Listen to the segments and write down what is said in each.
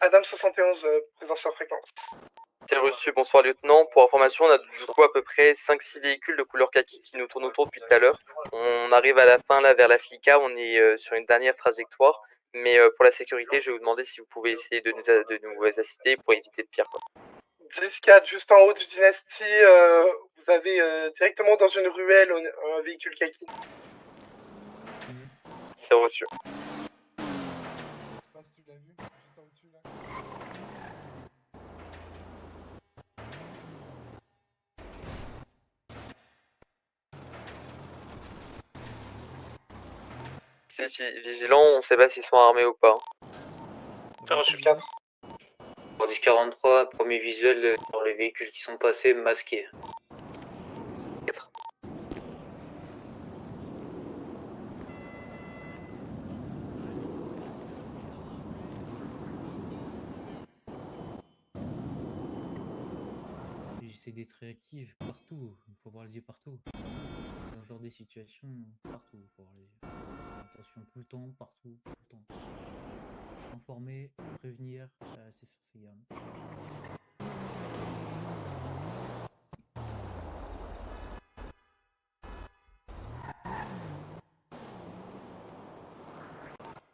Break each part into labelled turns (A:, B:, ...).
A: Adam 71, présence sur fréquence.
B: C'est reçu, bonsoir lieutenant. Pour information, on a du coup à peu près 5-6 véhicules de couleur kaki qui nous tournent autour depuis tout à l'heure. On arrive à la fin là vers la Flica, on est sur une dernière trajectoire. Mais pour la sécurité, je vais vous demander si vous pouvez essayer de nous assister pour éviter le pire.
A: 10-4, juste en haut du Dynasty, vous avez directement dans une ruelle un véhicule kaki.
B: C'est reçu.
C: Je sais pas si tu l'as vu, juste en dessus là.
B: C'est vigilant, on sait pas s'ils sont armés ou pas.
A: J'ai reçu 4.
D: Pour 1043, premier visuel sur les véhicules qui sont passés masqués.
B: 4.
E: J'essaie d'être réactif partout, il faut avoir les yeux partout. Dans ce genre de situation, partout, il faut avoir les yeux. Attention tout le temps, partout, tout le temps. Informer, prévenir, c'est sur ces gammes.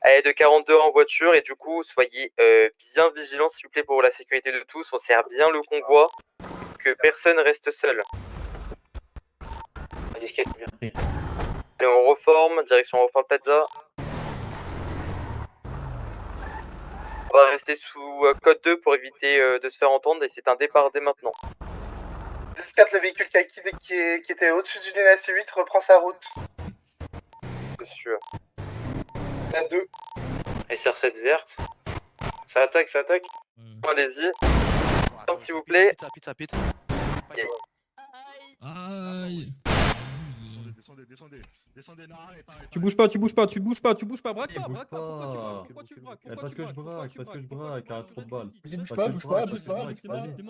B: Allez, de 42 en voiture et du coup, soyez bien vigilants s'il vous plaît pour la sécurité de tous. On sert bien le convoi, que personne reste seul. Allez, on reforme, direction Reform Plaza. On va rester sous code 2 pour éviter de se faire entendre et c'est un départ dès maintenant.
A: 10-4, le véhicule kaki qui était au-dessus du Dynasty 8 reprend sa route.
B: Monsieur.
A: La 2.
D: SR7 verte. Ça attaque, ça attaque.
B: Allez-y. S'il vous plaît.
F: Ça pite.
G: Aïe.
F: Descendez, n'arrête.
H: Tu bouges pas, braque pas,
I: Bouge
H: braque pas. Pourquoi tu braques?
I: Parce que je braque, arrête trop de balles.
C: Bouge pas.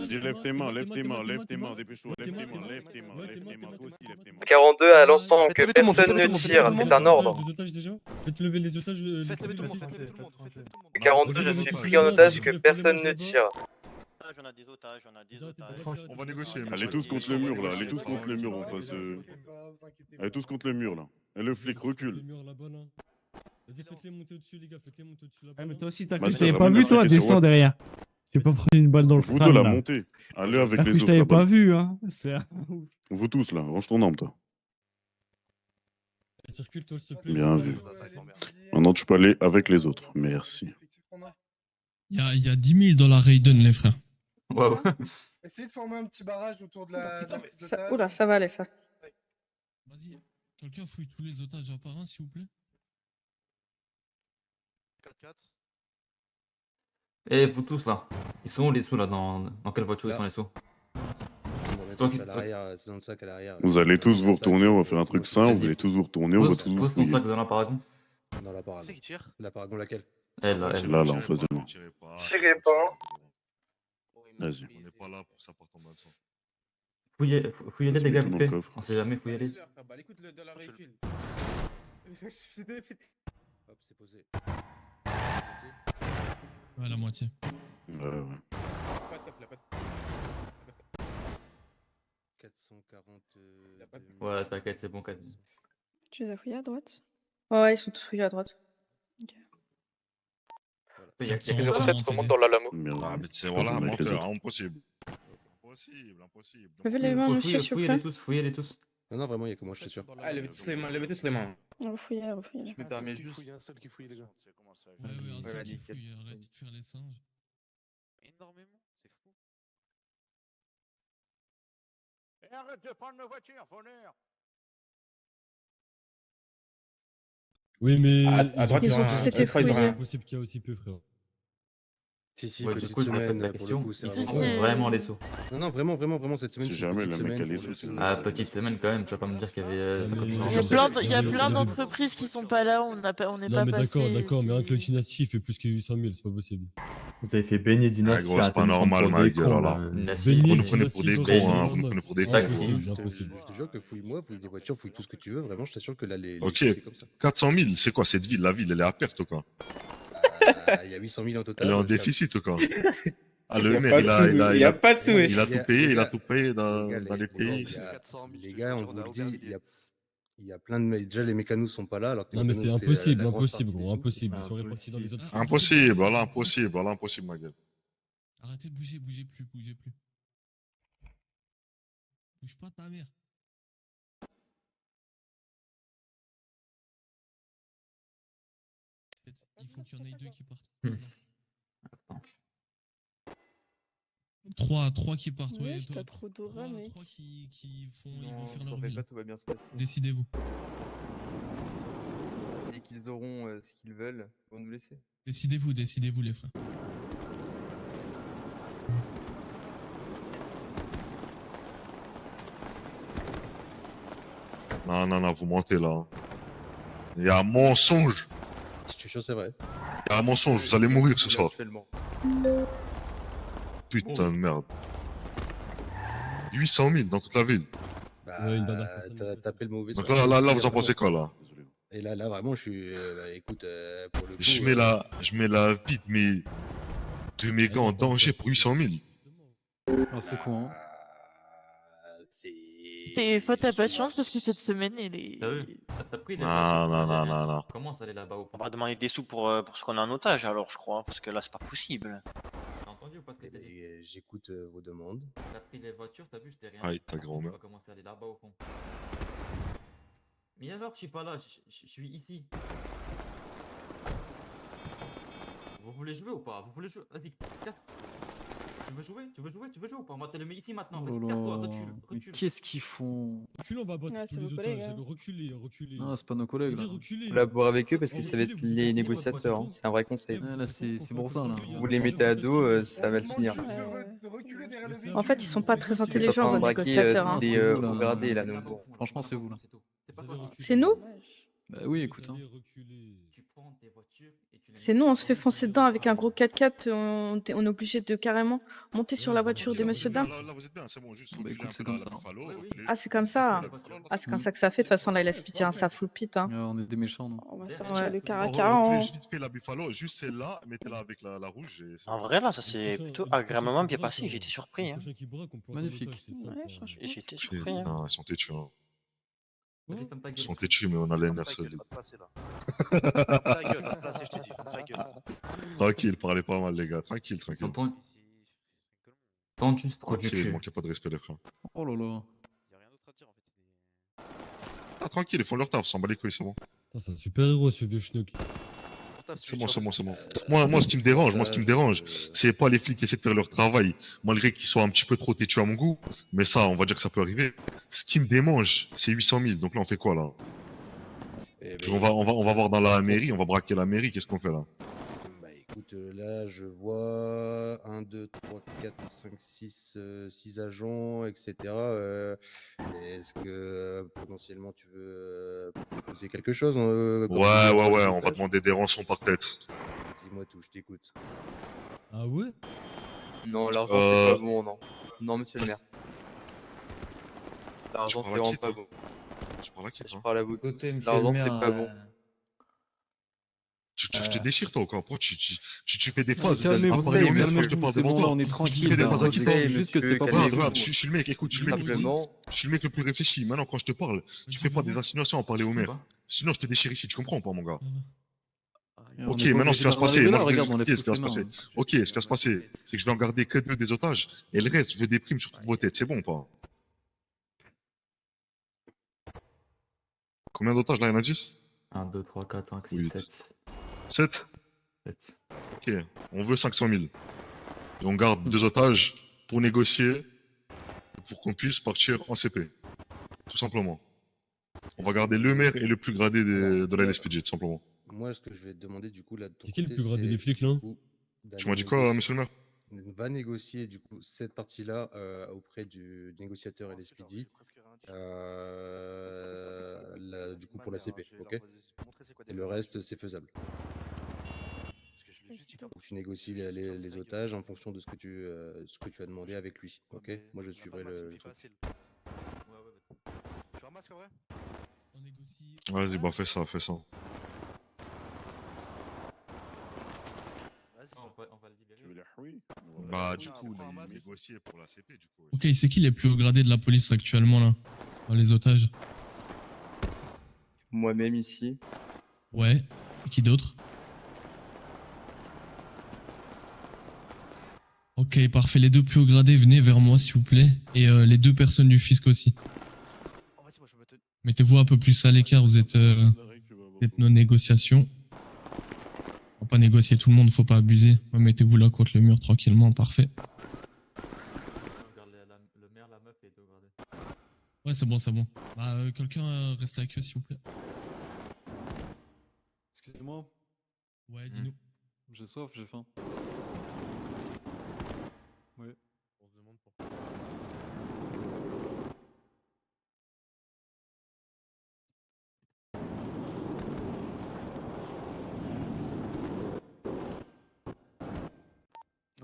F: Dis lève tes mains, dépêche-toi, lève tes mains, toi aussi lève tes mains.
B: 42 à l'instant que personne ne tire, c'est un ordre.
G: Les otages déjà. Faites lever les otages.
F: Faites lever tout le monde.
B: 42, je suis pris en otage que personne ne tire.
D: On a des otages,
F: On va négocier. Allez tous contre le mur là, allez tous contre le mur en face de... Allez tous contre le mur là. Et le flic recule.
G: Vas-y, faites-les monter au-dessus, les gars, faites-les monter au-dessus là-bas.
J: Ah, mais toi aussi,
F: Bah,
J: t'as
F: c'est
J: pas
F: vraiment
J: vu, toi,
F: marqué sur
J: descends
F: WhatsApp.
J: derrière. J'ai pas pris une balle dans le
F: Vous deux
J: crâne,
F: là,
J: là.
F: montez. Allez avec
J: T'as cru
F: les
J: que je
F: autres
J: t'avais
F: là-bas.
J: pas vu, hein. C'est un ouf.
F: Vous tous là, range ton arme toi.
G: Circule toi, s'il te plaît.
F: Bien vu. Maintenant tu peux aller avec les autres. Merci.
G: Il y a 10 000 dans la Raiden, les frères.
E: Wow.
C: Essayez de former un petit barrage autour de la prise
K: Ça,
C: d'otage.
K: oula, ça va aller ça.
G: Vas-y, quelqu'un fouille tous les otages à part un, s'il vous plaît.
F: 4-4.
E: Et vous tous là, ils sont où les sous là dans quelle voiture ils sont les sous? C'est toi qui
I: C'est dans le sac à l'arrière.
F: Vous allez tous vous retourner, on va faire un truc sain. Vous allez tous vous retourner, on va tous vous
E: pose ton
F: fouiller.
E: sac dans la Paragon.
I: Dans la Paragon.
F: C'est qui tire?
I: La Paragon laquelle?
E: Elle,
F: Là, là, en face de moi.
A: Tirez pas.
F: Vas-y.
L: On n'est pas là pour ça porte en main de sang.
E: Fouillez-les les gars,
F: Tout
E: vite
F: dans
E: fait.
F: le coffre.
E: On sait jamais, fouillez-les.
C: Bah, écoute-le de la véhicule.
I: Hop, c'est posé.
G: Ouais, la moitié.
F: Ouais.
I: 440.
E: Ouais, t'inquiète, c'est bon, 4.
K: Tu les as fouillés à droite? Ouais, ils sont tous fouillés à droite. Ok.
E: Il y a
G: Quatre
E: que
G: cents,
E: des
G: quarante,
B: Tout le monde dans la lamo.
L: Ah, mais c'est
F: Je
L: voilà,
F: retourne avec les
L: menteur,
F: autres.
L: impossible. Impossible.
K: Levez les mains, monsieur, s'il vous plaît.
E: Fouillez-les tous.
I: Non, vraiment, il y a que moi, je suis sûr.
C: Ah, levez tous les mains.
K: Refouillez.
L: me permets juste.
G: Ouais, un seul qui fouille, arrête de faire les singes.
L: Énormément, c'est fou. Et arrête de prendre nos voitures, voleur.
G: Oui, mais.
C: À droite,
K: Ils ont tous été fouillés.
G: C'est impossible qu'il y a aussi peu, frère.
I: Si,
E: Ouais, du
I: petite
E: coup, je répète
I: semaine,
E: la
I: pour le
E: question.
I: coup, c'est
E: Ils
I: vraiment-
E: sont
K: Si.
E: vraiment les sous.
I: Non, vraiment, cette semaine.
F: Si
I: c'est
F: jamais
I: une
F: le
I: petite
F: mec a
I: semaine
F: les
I: pour le
F: sous,
I: coup.
E: Ah, petite semaine quand même, tu vas pas me dire qu'il y avait 50
G: Mais-
E: gens.
K: Il y a
G: Il
K: plein
G: y a-
K: d'entreprises qui sont pas là, on n'est
G: Non,
K: pas
G: mais
K: passé.
G: d'accord, mais un que le Dynasty fait plus que 800 000, c'est pas possible.
I: Vous avez fait baigner
L: Ah, gros, c'est pas normal, ma gueule, là.
E: Dynasty,
L: Vous
G: Béni,
L: nous prenez pour des
G: Dynasty,
L: cons, hein,
G: Dynasty,
L: vous nous prenez pour des
E: Dynasty.
L: cons.
G: Impossible,
I: Je
G: impossible.
I: te jure que fouille-moi, fouille des voitures, fouille tout ce que tu veux. Vraiment, je t'assure que là, les.
L: Ok.
I: c'est comme ça.
L: 400 000, c'est quoi cette ville? La ville, elle est à perte ou quoi?
I: Il y a 800 000 en total.
F: Elle est en
I: ça-
F: déficit ou quoi? Ah,
M: Il y
F: le
M: a
F: maire,
M: pas de sous, il y a pas de sous, wesh.
F: il a tout payé,
I: Les
F: il a
I: gars,
F: tout payé
I: les
F: dans
I: gars,
F: les
I: les
F: pays.
I: gars, les gars, on vous le dit, il y a plein de. Déjà, les mécanos sont pas là. Alors que les
H: Non, mais c'est
I: mécanos,
H: impossible,
I: la grosse
H: impossible,
I: partie des
H: gros,
I: sous.
H: impossible. Ils sont répartis dans les autres.
F: Impossible, voilà, impossible, voilà, impossible, ma gueule.
G: Arrêtez de bouger, bougez plus, bougez plus. Bouge pas ta mère. Il faut qu'il y en ait 2 qui partent. Trois qui partent, ouais.
K: Wesh, t'as trop d'aura, mec.
G: 3 qui font, ils vont faire
B: Non,
G: leur
B: t'en fais
G: ville.
B: pas, tout va bien se passer.
G: Décidez-vous.
B: Dès qu'ils auront ce qu'ils veulent, ils vont nous laisser.
G: Décidez-vous, décidez-vous, les frères.
F: Non, non, non, vous mentez là. Il y a un mensonge.
I: Je te jure, c'est vrai.
F: Il y a un mensonge, vous allez mourir ce soir.
B: Actuellement.
F: Putain de merde. 800 000 dans toute la ville.
I: Bah, t'as tapé le mauvais.
F: Donc
I: soir.
F: là, vous en pensez quoi là?
I: Et là, vraiment, je suis. Écoute, pour le coup.
F: Je mets la vie de mes gars en danger pour 800 000.
J: C'est quoi hein?
K: Faut t'as pas de chance parce que cette semaine, il est.
F: Non, non, non, non, non.
B: Comment ça aller là-bas au fond?
L: On va demander des sous pour ce qu'on a en otage alors, je crois, parce que là, c'est pas possible.
B: T'as entendu ou pas ce que t'as dit?
I: Et j'écoute vos demandes.
B: T'as pris les voitures, t'as vu, je t'ai rien.
F: Aïe, ta
B: Par contre,
F: grand-mère.
B: On va commencer à aller là-bas au fond. Mais alors, je suis pas là, je suis ici. Vous voulez jouer ou pas? Vous voulez jouer? Vas-y, casse. Tu veux jouer? Tu veux jouer? Tu veux jouer ou pas? On va te le mettre ici maintenant. Vas-y, casse-toi, recule,
J: Mais
B: recule.
J: qu'est-ce qu'ils font?
G: Recule, on va battre
K: Ouais,
G: tous
K: c'est
G: les
K: vos collègues,
G: otages.
K: hein.
G: Reculez, reculez.
J: Non, c'est pas nos collègues là.
G: Vas-y, reculez.
B: Collabore avec eux parce que
G: Oh,
B: ça va être
G: reculez, vous
B: les
G: êtes
B: négociateurs, hein. C'est un vrai conseil.
J: Ah, là, c'est pour ça là.
B: Vous les mettez à dos, ça va le finir.
A: Reculer derrière le véhicule.
K: En fait, ils sont pas très
B: Ils sont en
K: intelligents,
B: train
K: vos
B: de braquer
K: négociateurs. Hein.
B: des
J: C'est vous, là.
B: hauts gradés là, nous. Bon.
J: Franchement, c'est vous là.
K: C'est nous?
J: Bah oui, écoute. Hein.
B: Tu prends tes voitures et tu les
K: C'est nous, on se fait foncer dedans avec un gros 4x4. On est obligé de carrément monter sur la voiture de monsieur Dame.
F: Là, vous êtes bien, c'est bon, juste
J: Bah,
F: reculez
J: écoute,
F: un
J: c'est
F: peu
J: comme
F: la
J: ça.
F: Buffalo,
B: Oui, oui.
F: reculez.
K: Ah, c'est comme ça. Ah, c'est comme ça que ça fait. De toute façon, là, il a speedé un ça full pit. Hein.
J: On est des méchants, non?
K: On va
B: Ouais,
K: sortir le
F: Oh,
K: caracara.
F: reculez
K: Hein.
F: juste vite fait la Buffalo, juste celle-là, mettez-la avec la rouge. Et c'est
L: En
F: bon.
L: vrai, là, ça s'est plutôt agréablement bien passé, j'étais surpris. Hein.
J: Magnifique.
K: Ouais, franchement.
L: J'étais surpris. Hein.
F: Putain, ils sont têtus. Hein.
B: Vas-y, ferme ta
F: Ils
B: gueule.
F: sont têtus, mais on a l'air solide. Tranquille, parlez pas mal, les gars. Tranquille, tranquille.
B: Tente juste trop du
F: Tranquille,
B: cul.
F: manquez pas de respect, les frères.
J: Oh là là.
F: Ah, tranquille, ils font leur taf, s'en bat les couilles, c'est bon.
H: C'est un super héros ce vieux schnock.
F: C'est bon, c'est bon, c'est bon. Moi, ce qui me dérange, c'est pas les flics qui essaient de faire leur travail, malgré qu'ils soient un petit peu trop têtus à mon goût, mais ça, on va dire que ça peut arriver. Ce qui me démange, c'est 800 000, donc là, on fait quoi, là? On va voir dans la mairie, on va braquer la mairie, qu'est-ce qu'on fait, là?
I: Bah écoute, là je vois 1, 2, 3, 4, 5, 6 agents, etc. Est-ce que potentiellement tu veux proposer quelque chose comme
F: Ouais,
I: des
F: on va
I: otages
F: demander des rançons par tête.
I: Dis-moi tout, je t'écoute.
H: Ah ouais?
B: Non, l'argent c'est pas bon, non. Non, monsieur le maire. L'argent
F: prends
B: c'est
F: la
B: vraiment
F: quitte,
B: pas
F: hein.
B: bon.
F: Je parle à qui,
B: Je
F: toi?
B: parle à vous.
E: Écoutez, monsieur
B: L'argent
E: le
B: c'est
E: maire,
B: pas bon.
F: Tu te déchires, toi, encore? Pourquoi tu fais des
J: Non,
F: phases?
J: calmez-vous,
F: Parler au mec, moi, je te
J: calmez-vous,
F: parle
J: c'est
F: devant
J: bon, là,
F: toi.
J: on est
F: Tu
J: tranquille.
F: fais des
J: là,
F: phases à qui,
J: c'est
F: toi?
J: juste que c'est pas
F: Regarde,
J: possible.
F: regarde, je suis le mec, écoute, je suis le mec le plus-
B: Simplement,
F: je suis le mec le plus réfléchi. Maintenant, quand je te parle, tu fais pas des insinuations à parler au maire. Sinon, je te déchire ici, tu comprends ou pas, mon gars?
J: On
F: Ok,
J: est pas
F: maintenant, ce qui va se
J: obligé
F: passer,
J: d'arriver
F: moi,
J: là,
F: je vais
J: regarde, on
F: expliquer
J: lève
F: ce qui va se
J: tous les
F: passer.
J: mains.
F: Ok, ce qui va se passer, c'est que je vais en garder que 2 des otages, et le reste, je veux des primes sur toutes vos têtes, c'est bon ou pas? Combien d'otages là, il y en a 10?
B: 1, 2, 3, 4, 5, 6,
F: Oui.
B: 7.
F: 7?
B: 7.
F: Ok, on veut 500 000. Et on garde 2 otages pour négocier, pour qu'on puisse partir en CP. Tout simplement. On va garder le maire et le plus gradé de la LSPG, tout simplement.
I: Moi, ce que je vais te demander du coup là de ton
H: C'est qui le
I: côté,
H: plus gradé des
I: c'est,
H: flics
I: du
H: là?
I: coup,
F: Tu m'as dit quoi, monsieur le maire?
I: va négocier du coup cette partie-là auprès du négociateur LSPD. Du coup pour la CP, ok? Et le reste c'est faisable. Donc, tu négocies les otages en fonction de ce que tu as demandé avec lui, ok? Moi je suivrai le truc.
G: On négocie.
F: Vas-y, bah fais ça, fais ça. Bah, du coup, les négocier pour la CP, du coup.
G: Ok, c'est qui les plus hauts gradés de la police actuellement là? Dans les otages?
M: Moi-même ici.
G: Ouais. Et qui d'autre? Ok, parfait. Les deux plus hauts gradés, venez vers moi s'il vous plaît. Et les deux personnes du fisc aussi. Mettez-vous un peu plus à l'écart, vous êtes nos négociations. On va pas négocier tout le monde, faut pas abuser. Ouais, mettez-vous là contre le mur tranquillement, parfait. Ouais, c'est bon, c'est bon. Bah, quelqu'un reste avec eux s'il vous plaît.
J: Excusez-moi.
G: Ouais, dis-nous.
J: J'ai soif, j'ai faim. Ouais. On se demande pourquoi.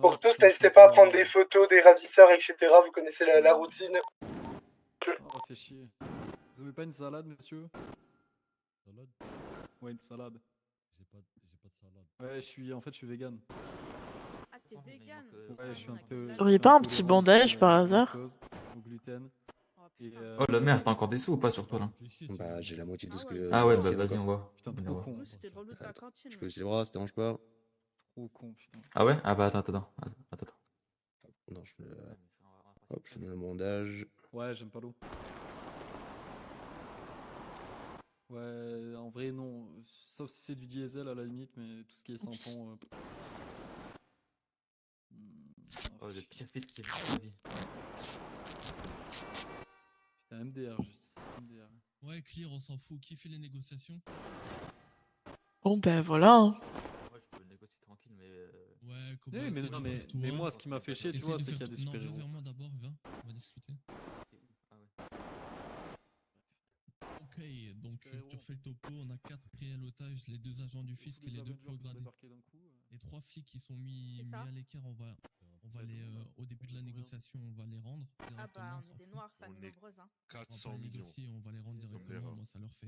A: Pour tous, n'hésitez pas à prendre des photos des ravisseurs, etc. Vous connaissez la routine.
J: Oh, fait chier. Vous avez pas une salade, monsieur?
H: Salade?
J: Ouais, une salade.
H: J'ai pas de salade.
J: Ouais, en fait, je suis vegan.
K: Ah, t'es vegan?
J: Ouais, je suis un peu.
N: Vous auriez pas un petit bandage par hasard?
J: Au gluten. Et,
L: Oh la merde, t'as encore des sous ou pas sur toi là?
I: Bah, j'ai la moitié de ce que.
L: Ah ouais,
I: de ce
L: bah
I: qu'il y a
L: vas-y,
I: encore.
L: on voit.
J: Putain,
L: On
J: trop
L: voit.
J: con.
K: C'était le relou de la cantine.
I: Je peux laisser les bras, ça te dérange pas?
J: Trop con, putain.
L: Ah ouais? Ah bah attends.
I: Non, je me. Hop, je te mets un bandage.
J: Ouais, j'aime pas l'eau. Ouais, en vrai, non. Sauf si c'est du diesel à la limite, mais tout ce qui est sans fond.
L: Oh, le pire fils qui est dans ma vie.
J: Putain, MDR juste. MDR.
G: Ouais, clear, on s'en fout. Qui fait les négociations?
N: Bon, ben voilà. Hein.
L: Ouais, je peux négocier tranquille, mais.
G: Ouais,
J: Oui, mais non, mais moi, ce qui m'a fait chier, tu vois, c'est qu'il y a des
G: Non, viens
J: super-héros.
G: vers moi d'abord, viens. On va discuter. Ok, donc tu refais le topo, on a 4 réels otages, les 2 agents du fisc et les 2 plus hauts gradés. Les 3 flics qui sont mis à l'écart, on va les, au début de la négociation, on va les rendre
K: Ah
G: directement.
K: bah, on est des noirs, famille nombreuse. Hein.
F: 400 millions.
G: On va les rendre directement, moi ça leur fait...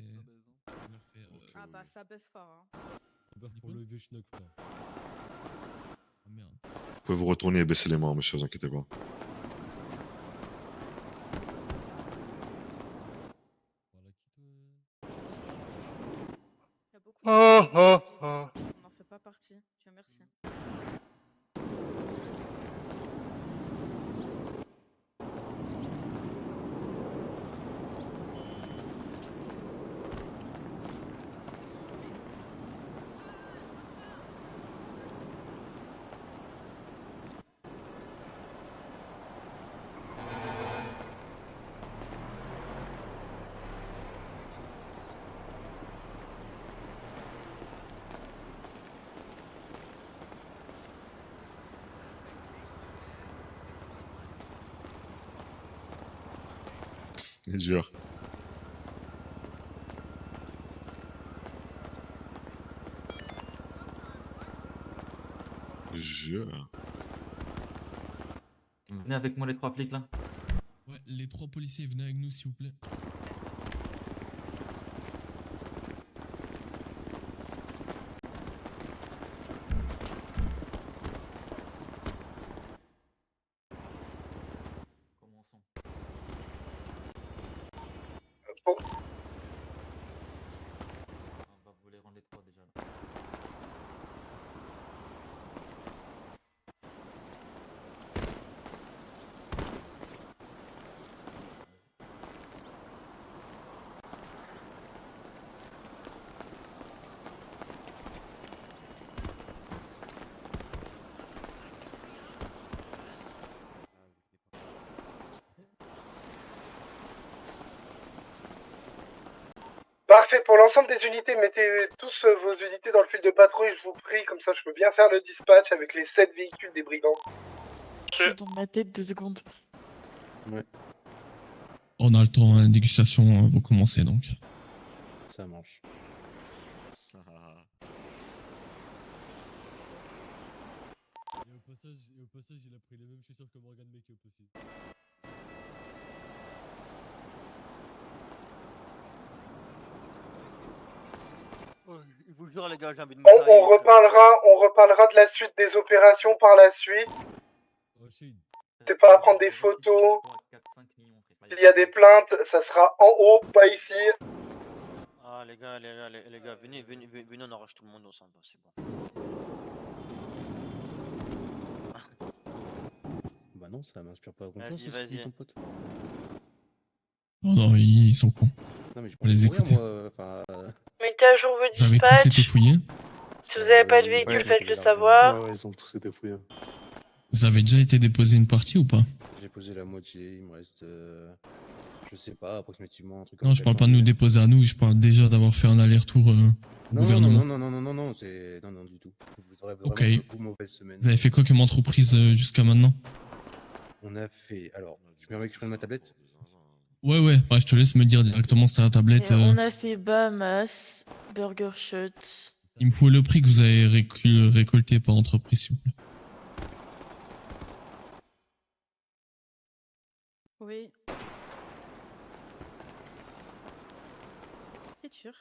K: Ah bah, ça baisse fort. Hein.
H: Pour le vieux schnock, frère.
G: Ah merde.
F: Vous pouvez vous retourner et baisser les mains, monsieur, vous inquiétez pas.
K: Il y a beaucoup
A: Ah, ah, ah.
K: On n'en fait pas partie. Dieu merci.
F: Jure. Jure.
L: Venez avec moi les 3 flics là.
G: Ouais, les 3 policiers, venez avec nous s'il vous plaît.
L: Commençons.
A: Bon.
L: On va vous les rendre les 3 déjà là.
A: Parfait, pour l'ensemble des unités, mettez tous vos unités dans le fil de patrouille, je vous prie, comme ça je peux bien faire le dispatch avec les 7 véhicules des brigands.
N: Je suis dans ma tête 2 secondes.
I: Ouais,
G: On a le temps, la dégustation va commencer donc.
I: ça marche.
H: Et au passage, il a pris les mêmes chaussures que Morgan Makeup aussi.
A: Oh, il
L: vous jure, les gars, j'ai envie de me
A: On
L: tailler,
A: reparlera de la suite des opérations par la suite. C'est pas à prendre des photos. S'il y a des plaintes, ça sera en haut, pas ici.
L: Ah, les gars, venez, on arrache tout le monde ensemble, c'est bon.
I: Bah non, ça m'inspire pas confiance,
L: Vas-y,
I: ce que dit
L: vas-y.
I: ton pote.
G: Oh non, ils sont cons.
I: Non, mais je
G: On les écouter.
K: Mettez à jour vos
G: Vous avez tous été
K: dispatchs.
G: fouillés?
K: Si vous n'avez pas de véhicule, faites-le savoir.
C: Ouais, ils ont tous été fouillés.
G: Vous avez déjà été déposé une partie ou pas?
I: J'ai posé la moitié, il me reste, je sais pas, approximativement un truc
G: Non,
I: comme
G: je parle pas de nous déposer à nous, je parle déjà d'avoir fait un aller-retour au
I: Non,
G: gouvernement.
I: non, c'est... Non, du tout. Vous aurez vraiment
G: Ok.
I: une mauvaise semaine.
G: Vous avez fait quoi comme entreprise jusqu'à maintenant?
I: On a fait... Alors, tu me permets que je prenne ma tablette?
G: Ouais, je te laisse me dire directement sur la tablette.
N: Et on a fait Bahamas, Burger Shot.
G: Il me faut le prix que vous avez récolté par entreprise, s'il vous plaît.
K: Oui. C'est sûr.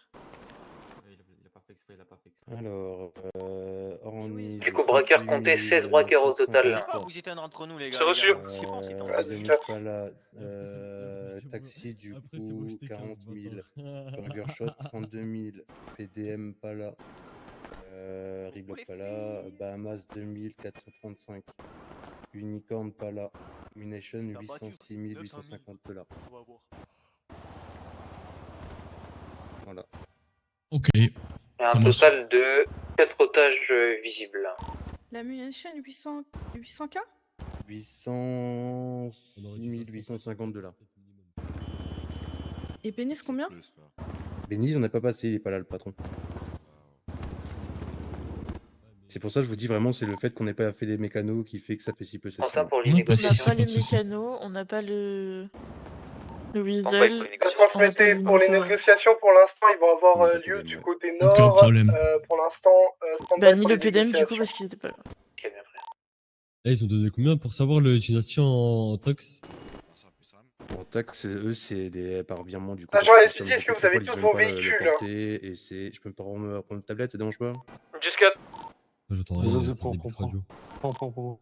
I: Alors, Ornis...
D: Du coup, braqueur compté 16 braqueurs au total.
L: Vous étiez un d'entre nous, les gars.
D: C'est reçu.
L: C'est bon, c'est bon.
I: Denis Pala, taxi du coup 40 000, Burger Shot 32 000, PDM Pala, Reblock Pala, Bahamas 2435, Unicorn Pala, Mination 806 850 $. Voilà.
G: Ok.
D: Et un
G: Ça marche.
D: total de 4 otages visibles.
K: La munition 800K
I: 806 850 $.
K: Et Pénis combien?
I: Benny, on n'a pas passé, il est pas là le patron. C'est pour ça que je vous dis vraiment, c'est le fait qu'on n'ait pas fait les mécanos qui fait que ça fait si peu cette semaine.
N: On n'a pas les mécanos, on n'a pas le weasel.
A: Transmettez pour les négociations, pour l'instant, ils vont avoir lieu du côté nord.
G: Aucun problème.
A: Pour l'instant, stand-by
N: Bah, ni
A: pour
N: le
A: les
N: PDM du coup
A: négociations.
N: parce qu'il était pas là.
H: Eh, ils ont donné combien pour savoir l'utilisation en taxe?
I: En taxe, eux, c'est des par virement du coup.
A: Agent
I: parce que
A: LSPD,
I: sur
A: est-ce que
I: beaucoup
A: vous avez
I: de
A: tous
I: fois,
A: vos
I: ils veulent pas le
A: véhicules?
I: porter, et c'est... Je peux me prendre une tablette, ça dérange pas?
A: Jusqu'à...
H: J'entends
C: Vas-y,
H: rien,
C: vas-y,
H: c'est
C: prends,
H: des
C: prends,
H: bits radio.
C: prends.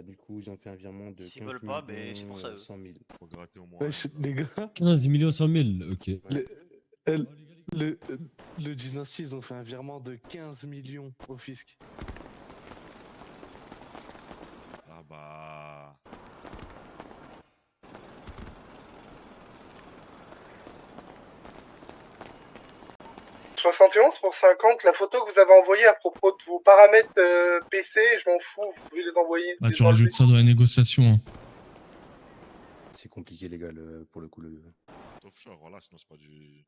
I: Du coup, ils ont fait un virement de
L: S'ils veulent pas, ben, c'est pour ça, eux.
I: 100 000.
F: Faut gratter au moins.
C: Wesh, les gars,
H: 15 millions 100 000, ok.
C: le Dynasty, ils ont fait un virement de 15 millions au fisc.
F: Ah bah.
A: 71 pour 50, la photo que vous avez envoyée à propos de vos paramètres PC, je m'en fous, vous pouvez les envoyer.
G: Bah, tu rajoutes ça dans la négociation. Hein.
I: C'est compliqué, les gars, pour le coup.
F: Offshore, voilà, sinon c'est pas du.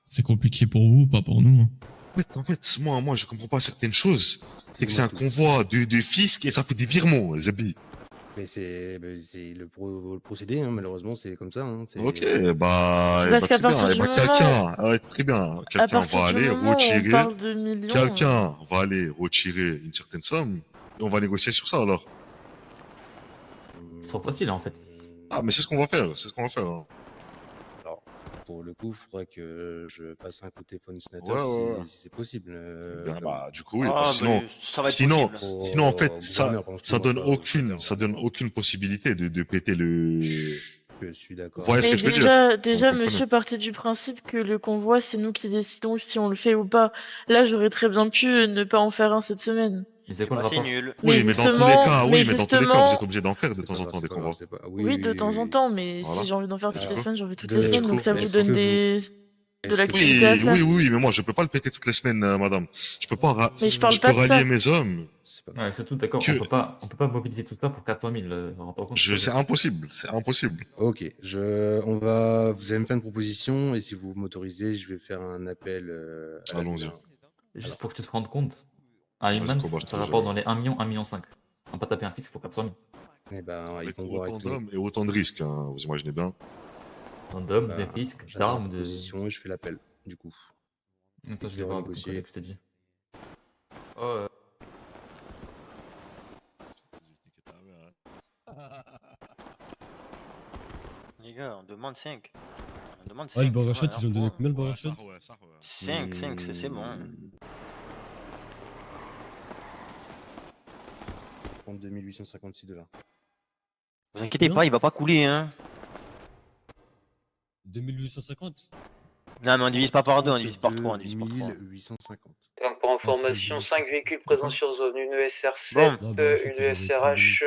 G: C'est compliqué pour vous, pas pour nous. Hein.
F: En fait, moi, je comprends pas certaines choses. C'est que c'est un convoi de fisc et ça fait des virements, Zabi.
I: Mais c'est le procédé, hein, malheureusement, c'est comme ça. Hein,
F: Ok, bah,
N: Parce qu'à partir du
F: quelqu'un, très bien, quelqu'un va aller retirer,
N: parle de millions,
F: quelqu'un va aller retirer une certaine somme et on va négocier sur ça alors.
M: C'est trop facile en fait.
F: Ah, mais c'est ce qu'on va faire, hein.
I: Alors, pour le coup, il faudrait que je passe un coup de téléphone sénateur
F: Ouais.
I: si c'est possible.
F: Bah, du coup, oui,
L: Ah,
F: sinon,
L: bah, ça va être
F: sinon,
L: possible.
F: sinon, en fait,
I: gouverneur,
F: ça donne aucune possibilité de péter le.
I: Je suis d'accord.
F: Vous voyez ce
N: Mais
F: que je veux dire?
N: déjà,
F: Vous comprenez.
N: monsieur partait du principe que le convoi, c'est nous qui décidons si on le fait ou pas. Là, j'aurais très bien pu ne pas en faire un cette semaine.
M: Et c'est quoi le
L: Bah, c'est
M: rapport?
L: nul.
F: Oui, mais dans tous les cas, vous êtes obligé d'en faire de temps en temps des convois.
N: Oui, de temps en temps, mais
F: Voilà.
N: si j'ai envie d'en faire toutes
F: Alors,
N: les semaines, j'en fais toutes
F: du
N: les semaines,
F: coup,
N: donc ça vous
F: est-ce
N: donne
F: que
N: de l'activité à faire.
F: Oui, mais moi, je peux pas le péter toutes les semaines, madame. Je peux pas,
N: Mais je parle
F: peux
N: pas de ça.
F: rallier mes hommes.
M: Ouais, surtout, d'accord, on peut pas mobiliser tout ça pour 400 000. Rends pas compte.
F: C'est impossible,
I: Ok, vous allez me faire une proposition et si vous m'autorisez, je vais faire un appel.
F: Allons-y.
M: Juste pour que tu te rendes compte, à
F: Vas-y,
M: Human,
F: Koba, je te
M: ça
F: laisse
M: rapporte
F: gérer.
M: dans les 1 million, 1,5 million. On va pas taper un fils, il faut 400 000.
I: Eh ben,
F: Avec
I: ils vont voir
F: autant d'hommes et autant de risques, hein, vous imaginez bien.
M: Autant d'hommes,
I: Bah,
M: des risques,
I: j'attends la
M: d'armes, de.
I: proposition et je fais l'appel, du coup.
M: Attends, je
I: vais
M: vais voir avec mon
I: renégocier.
M: collègue, je t'ai dit. Oh,
L: Les gars, on demande 5. On demande
H: Ah, le
L: 5.
H: barrachat, ils ont donné combien le
F: Ouais,
H: barrachat?
F: ça, ouais, ça, ouais.
L: 5, c'est bon.
I: 32 856 $.
L: Vous inquiétez
H: Non.
L: pas, il va pas couler, hein.
H: 2850?
L: Non, mais on divise pas par 2, on divise par 3, on divise par 3.
I: 850.
D: Donc pour information, 5 véhicules présents sur zone, une ESR7,
L: Bon.
H: Non, barrachat,
D: une
H: ils auraient pris
D: ESRH,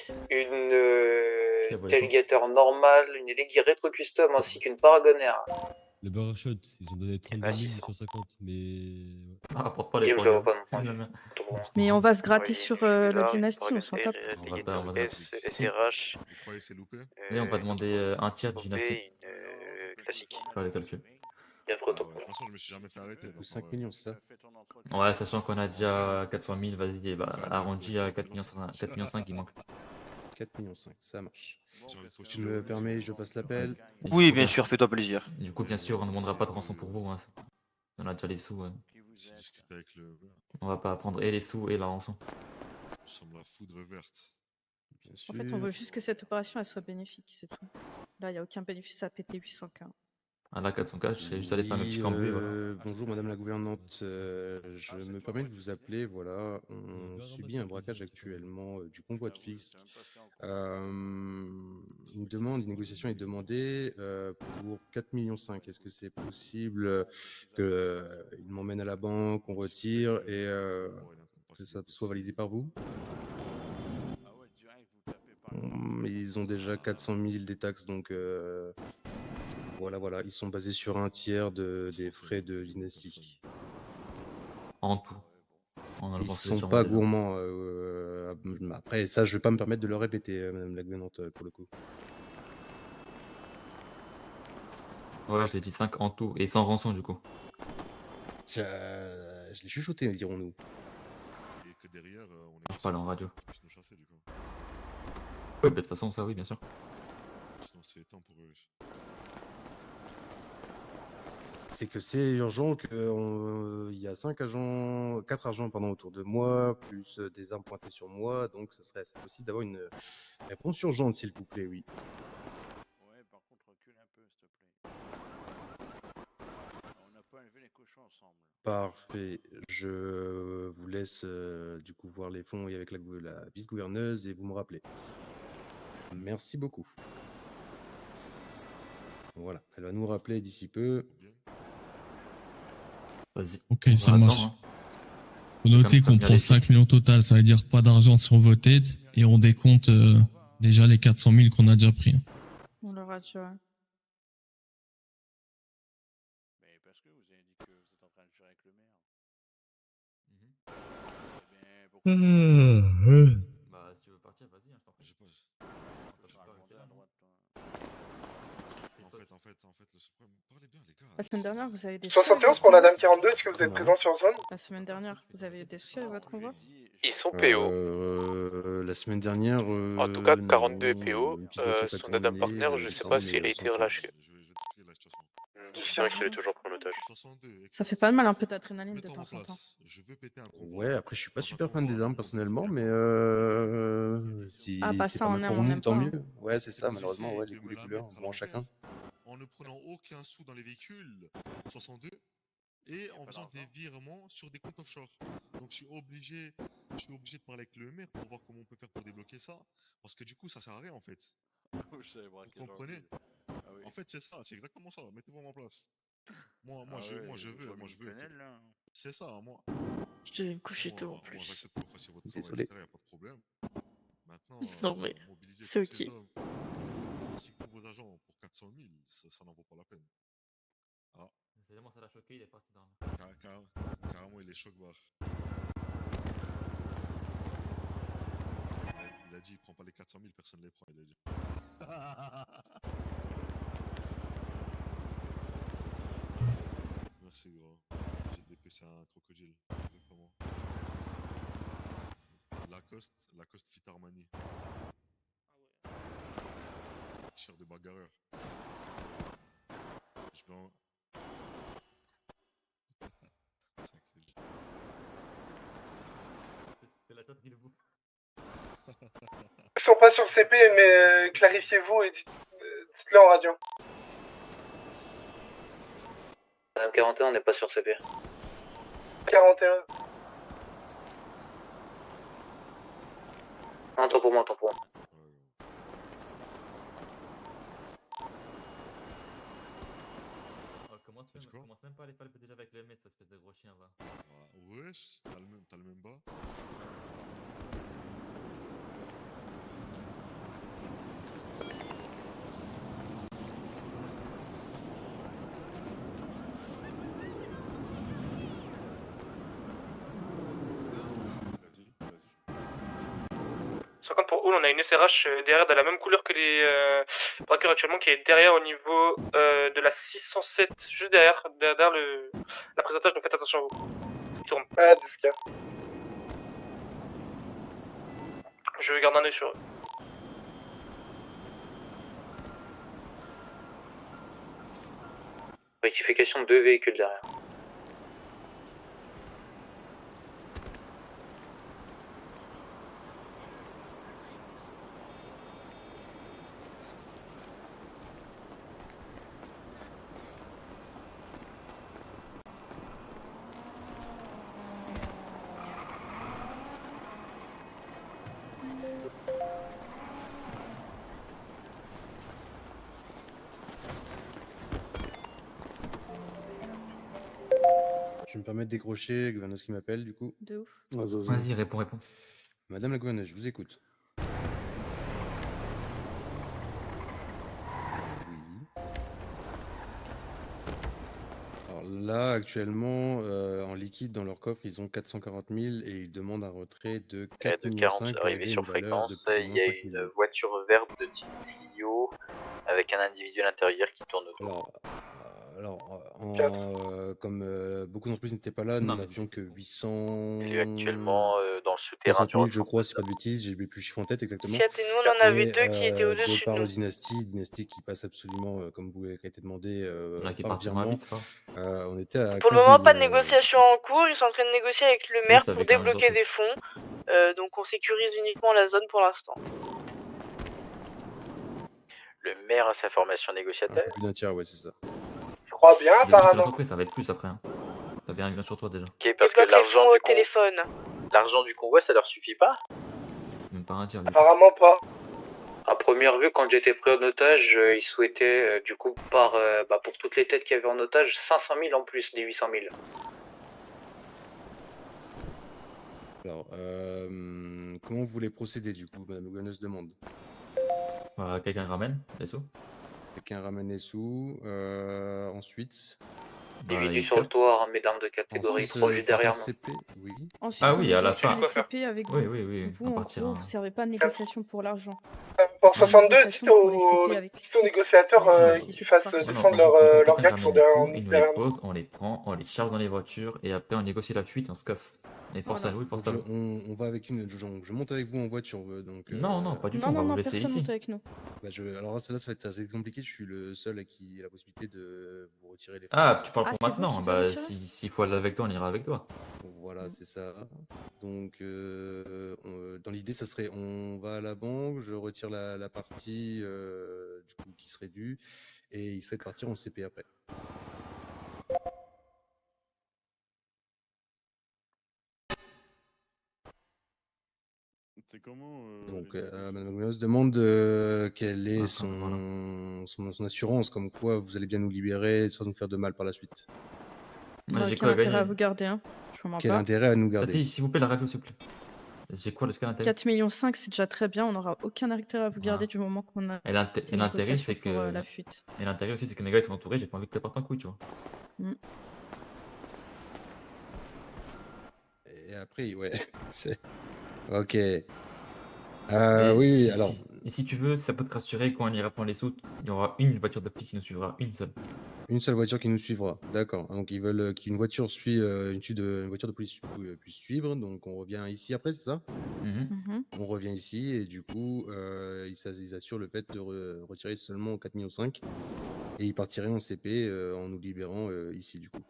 H: 2850.
D: une
M: bon,
D: Tailgater normale, une Eleggy Retro Custom ainsi qu'une Paragonair.
H: Le barrachat, ils ont donné 32 850, mais.
M: Ah, rapporte pas les
D: Game, ça va
M: points.
D: pas non plus.
K: Mais on va se gratter
L: Ouais,
K: sur
L: je suis
K: la
L: là,
K: dynastie, on
L: Paragon
K: s'en tape.
L: R,
M: On va
L: Alligator
M: pas-
L: S, SRH,
F: Vous croyez que c'est loupé?
M: Et on va demander un tiers de
L: OB,
M: dynastie.
L: une classique.
M: Faire les calculs.
L: Et après,
F: Ah ouais, de toute façon, je me suis jamais fait arrêter. donc,
I: 5
F: ouais.
I: millions, c'est ça?
M: Ouais, sachant qu'on a déjà 400 000, vas-y, et bah, arrondi à 4 millions 5, il manque.
I: 4 millions 5, ça marche.
F: J'ai envie de
I: Tu
F: postuler
I: me
F: au-
I: permets, je passe l'appel.
M: Et
L: Oui,
M: du coup,
L: bien sûr, fais-toi plaisir.
M: Du coup, bien sûr, on ne demandera pas de rançon pour vous. Hein. On a déjà les sous.
F: J'ai discuté avec le.
M: On va pas prendre et les sous et la rançon.
F: Nous sommes la foudre verte.
I: Bien
K: En fait, on veut juste que cette opération elle soit bénéfique, c'est tout. Là, il n'y a aucun bénéfice à péter 800K.
M: Ah là, 404, c'est juste aller faire un petit cambré. Voilà.
I: Bonjour Madame la gouvernante, je me permets de vous appeler. Voilà, on subit un braquage actuellement du convoi de fisc. Une négociation est demandée pour 4,5 millions. Est-ce que c'est possible qu'il m'emmène à la banque, on retire et que ça soit validé par vous? Ils ont déjà 400 000 des taxes, donc voilà, ils sont basés sur un tiers des frais de dynastie.
M: En tout.
I: Ils sont pas gourmands. Après, ça, je vais pas me permettre de le répéter, Madame la gouvernante, pour le coup.
M: Ouais, je l'ai dit 5 en tout, et sans rançon du coup.
I: Je l'ai chuchoté, dirons-nous.
F: Et que derrière, on
M: Je parle en radio.
F: puisse nous chasser, du coup.
M: Ouais, bah, de toute façon, ça oui, bien sûr.
F: Sinon, c'est temps pour eux.
I: C'est que c'est urgent qu'il y a 4 agents autour de moi, plus des armes pointées sur moi, donc ce serait assez possible d'avoir une réponse urgente, s'il vous plaît, oui.
O: Ouais, par contre, recule un peu, s'il te plaît. On n'a pas enlevé les cochons ensemble.
I: Parfait. Je vous laisse du coup voir les fonds et avec la vice-gouverneuse et vous me rappelez. Merci beaucoup. Voilà, elle va nous rappeler d'ici peu.
M: Vas-y.
G: Ok, ça
M: On
G: marche.
M: attend, hein.
G: Faut noter qu'on prend 5 millions total, ça veut dire pas d'argent si on vote tête, et on décompte déjà les 400 000 qu'on a déjà pris.
K: On l'aura déjà.
O: Mais parce que vous avez dit que vous êtes en train de gérer avec le maire. Eh bien, pourquoi
M: Bah, si tu veux partir, vas-y, hein, je t'en prie.
F: Je pose. En fait, le suprême. Parlez bien, les gars.
K: La semaine dernière, vous avez des
A: 71 pour la dame 42, est-ce que vous êtes présent sur zone?
K: La semaine dernière, vous avez eu des soucis avec votre convoi?
B: Ils sont PO.
I: La semaine dernière.
B: En tout cas, 42 est PO.
I: une petite voiture qui a
B: Son dame
I: tourné,
B: partenaire, je sais pas s'il a été relâché. Je dirais qu'il est toujours pris en otage.
K: Ça fait pas de mal un peu d'adrénaline de temps en temps.
F: Je veux péter un convoi.
I: Ouais, après, je suis pas super fan des armes personnellement, mais si
K: Ah bah
I: c'est
K: ça,
I: pas
K: on
I: mal
K: aime,
I: pour
K: on
I: nous,
K: aime
I: tant
K: pas,
I: mieux. Ouais, c'est ça, malheureusement, ouais, les goûts, les couleurs, bon, chacun.
F: En ne prenant aucun sou dans les véhicules 62 et en faisant des virements sur des comptes offshore. Donc je suis obligé de parler avec le maire pour voir comment on peut faire pour débloquer ça, parce que du coup ça sert à rien en fait. Vous comprenez? En fait c'est ça, c'est exactement ça. Mettez-vous à ma place. Moi je veux. C'est ça, moi.
N: Je devais me coucher tôt en
F: Moi
N: plus.
F: j'accepte que vous fassiez votre travail,
N: Désolé.
F: etc. Y a pas de problème. Maintenant,
N: Non, mais
F: mobiliser
N: c'est
F: tous ces
N: ok.
F: hommes, ainsi que tous vos agents pour 400 000, ça n'en vaut pas la peine. Ah.
M: Évidemment, ça l'a choqué, il est parti dans la...
F: Carrément, il est choc-barre. Il a dit, il prend pas les 400 000, personne ne les prend, il a dit. Merci, gros. J'ai dépêché un crocodile, exactement. Lacoste Fit Armani. T-shirt de bagarreur. Je vais en...
M: C'est la tête qui le bouffe.
A: Ils sont pas sur CP, mais clarifiez-vous et dites-le Dites-le en radio.
D: Madame 41, on n'est pas sur CP.
A: 41.
D: Un temps pour moi, un temps pour moi.
M: Commence même pas à aller palper déjà avec le mec, cette espèce de gros chien, va.
F: Wesh, t'as le même bas.
P: Pour Hull, on a une SRH derrière de la même couleur que les braqueurs actuellement, qui est derrière au niveau de la 607, juste derrière la présentation, donc faites attention à vous. Il tourne.
A: Ah, 10K.
P: Je garde un œil sur eux.
D: Rectification de 2 véhicules derrière.
I: Je vais me permettre de décrocher, gouverneuse qui m'appelle du coup.
K: De ouf.
M: Vas-y, réponds.
I: Madame la gouverneuse, je vous écoute. Oui. Alors là, actuellement, en liquide dans leur coffre, ils ont 440 000 et ils demandent un retrait de 4
B: de
I: millions
B: 40
I: 5
B: arrivé sur fréquence, il y a une
I: millions.
B: voiture verte de type Clio avec un individu à l'intérieur qui tourne autour.
I: Comme beaucoup d'entreprises n'étaient pas là, nous
B: Non, mais
I: n'avions que 800...
B: Il est actuellement dans le souterrain
I: 60
B: du
I: 000, je crois, si pas de bêtises, j'ai plus le chiffre en tête exactement.
N: Fiat et nous, on en avait
I: Et,
N: deux qui étaient
I: de
N: au-dessus
I: par
N: de
I: le
N: nous.
I: dynastie qui passe absolument, comme vous avez été demandé,
M: qui
I: par
M: partiront à
I: virement,
M: vite, c'est pas
I: on était à
N: Pour le
I: 15
N: moment, pas de
I: millions,
N: négociation en cours. Ils sont en train de négocier avec le maire
M: ça
N: pour
M: avait quand même
N: débloquer
M: d'autres.
N: des fonds. Donc on sécurise uniquement la zone pour l'instant.
B: Le maire a sa formation
I: un
B: négociateur.
I: peu plus d'un tiers, ouais, c'est ça.
A: Je crois bien,
M: Début de
A: apparemment.
M: l'entreprise, ça va être plus après. Hein. T'as bien un gain sur toi déjà.
B: Ok, parce que
N: Débloque les fonds au téléphone.
B: l'argent du convoi, ça leur suffit pas?
M: Même pas un tiers.
A: Apparemment pas.
D: À première vue, quand j'étais pris en otage, ils souhaitaient, du coup, pour toutes les têtes qu'il y avait en otage, 500 000 en plus des 800 000.
I: Alors, comment vous voulez procéder du coup, madame la gouverneuse demande?
M: Quelqu'un ramène les sous.
I: Quelqu'un ramène les sous, ensuite...
D: Dividu sur le toit, hein, mesdames de catégorie
I: Ensuite,
D: 3 juste derrière moi.
I: CP, oui.
K: Ensuite,
M: Ah
K: on
M: oui, à la
K: négocie
M: fin.
K: les CP avec vous.
M: Oui,
K: Vous,
M: on
K: en
M: partira.
K: gros, vous servez pas de négociation pour l'argent.
A: Pour
K: C'est une
A: 62,
K: négociation
A: dites
K: pour les CP avec
A: aux négociateurs qu'ils fassent descendre leur gars qui sont
M: les sous,
A: derrière
M: ils nous les
A: nous.
M: posent, on les prend, on les charge dans les voitures et après on négocie la fuite, on se casse. Et force à vous, force à vous.
I: On va avec je monte avec vous en voiture, donc...
M: Non, pas du tout, on
K: Non,
M: va vous
K: non,
M: laisser
K: personne
M: ici.
K: monte avec nous.
I: Alors là, ça va être assez compliqué, je suis le seul à qui a la possibilité de vous retirer les fonds.
M: Ah, tu parles
K: Ah,
M: pour
K: c'est vous
M: maintenant.
K: qui devez
M: Bah,
K: retirer
M: s'il faut aller avec toi, on ira avec toi.
I: Voilà, c'est ça. Donc, dans l'idée, ça serait, on va à la banque, je retire la partie du coup, qui serait due, et il souhaite partir en CP après.
F: C'est comment
I: Donc, madame la gouverneuse demande quelle est son assurance, comme quoi vous allez bien nous libérer sans nous faire de mal par la suite.
K: On a aucun intérêt à vous garder, hein. Je vous mens
I: Quel
K: pas.
I: intérêt à nous garder?
M: Vas-y, s'il vous plaît, la radio, s'il vous plaît. J'ai quoi quel intérêt?
K: 4,5 millions, c'est déjà très bien. On n'aura aucun intérêt à vous garder
M: Voilà.
K: du moment qu'on a
M: Et l'intérêt, c'est que.
K: la fuite.
M: Et l'intérêt aussi, c'est que mes gars ils sont entourés, j'ai pas envie que tu partes en couille, tu vois.
I: Et après, ouais, c'est... Ok.
M: Mais
I: Oui,
M: si-
I: alors...
M: Et si tu veux, ça peut te rassurer, quand on ira prendre les sous, il y aura une voiture de flic qui nous suivra, une seule.
I: Une seule voiture qui nous suivra, d'accord. Donc ils veulent qu'une voiture une voiture de police puisse suivre, donc on revient ici après, c'est ça? On revient ici et du coup, ils assurent le fait de retirer seulement 4,5 millions et ils partiraient en CP en nous libérant ici du coup.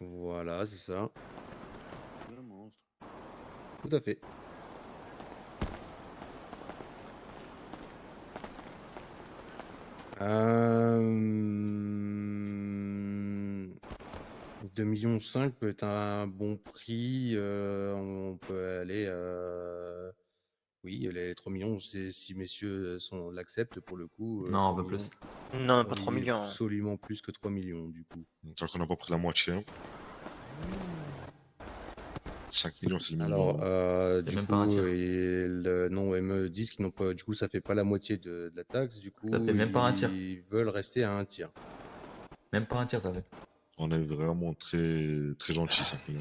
I: Voilà, c'est ça.
O: Le monstre.
I: Tout à fait. Euh... 2,5 millions peut être un bon prix. On peut aller. Oui, les 3 millions, si messieurs l'acceptent pour le coup.
M: Non,
I: 3
M: on veut
I: millions.
M: plus.
L: Non, pas 3
I: Oui,
L: millions.
I: absolument plus que 3 millions du coup.
F: Tant qu'on n'a pas pris la moitié. Hein. 5 millions, c'est le minimum.
I: Alors,
M: C'est
I: du
M: même pas un
I: coup,
M: tiers.
I: non, ils me disent qu'ils n'ont pas. Du coup, ça fait pas la moitié de la taxe. Du coup,
M: fait même pas un tiers.
I: ils veulent rester à un tiers.
M: Même pas un tiers, ça fait.
F: On est vraiment très, très gentil, 5 millions.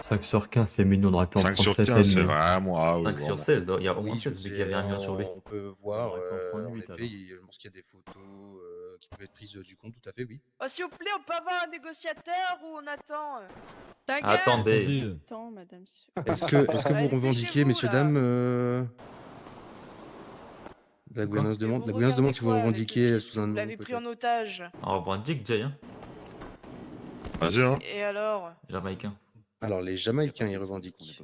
H: 5 sur 15, c'est mignon, on aurait pu en
F: 5
H: prendre
F: sur
H: 7
F: 15, c'est
H: et demi.
F: vraiment. Ah oui,
M: 5 sur
F: vraiment.
M: 16, il y a au moins
I: Oui, je
M: 16 vu qu'il y
I: sais,
M: avait 1 million sur B.
I: on peut voir.
H: aurait pu en prendre
I: En
H: 8
I: effet,
H: alors.
I: je pense qu'il y a des photos qui peuvent être prises du compte, tout à fait, oui.
N: Oh, s'il vous plaît, on peut avoir un négociateur ou on attend
K: Ta gueule.
M: Attendez.
K: Attends, madame.
I: Est-ce que vous revendiquez, messieurs, dames, la gouvernance demande, si vous revendiquez sous un
N: Vous
I: nom,
N: l'avez pris en
I: peut-être.
N: otage.
M: On revendique, Jay, hein.
F: Vas-y, hein.
N: Et alors?
M: Jamaïcain.
I: Alors, les Jamaïcains, ils revendiquent.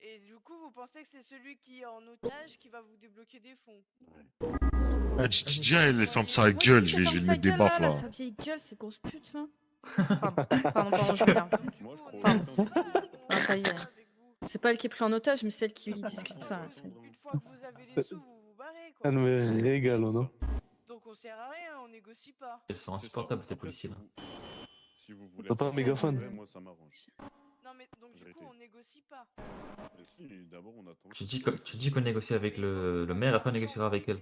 N: Et du coup, vous pensez que c'est celui qui est en otage qui va vous débloquer des fonds?
F: Ah, Dia, elle ferme sa gueule, je vais lui mettre des baffes là.
K: Sa vieille gueule, cette grosse pute là. Pardon, je reviens. Pardon. Ah, ça y est. C'est pas elle qui est prise en otage, mais celle qui discute ça.
N: Une fois que vous avez les sous, vous vous barrez, quoi.
Q: Elle me régale, non?
N: Donc on sert à rien, on négocie pas.
M: Ils sont insupportables, ces policiers là.
O: Si vous voulez.
Q: T'as pas un mégaphone?
O: Moi, ça m'arrange.
N: Non, mais donc du coup, on négocie pas.
O: Mais si, d'abord, on attend.
M: Tu dis qu'on négocie avec le maire, après on négociera avec elle.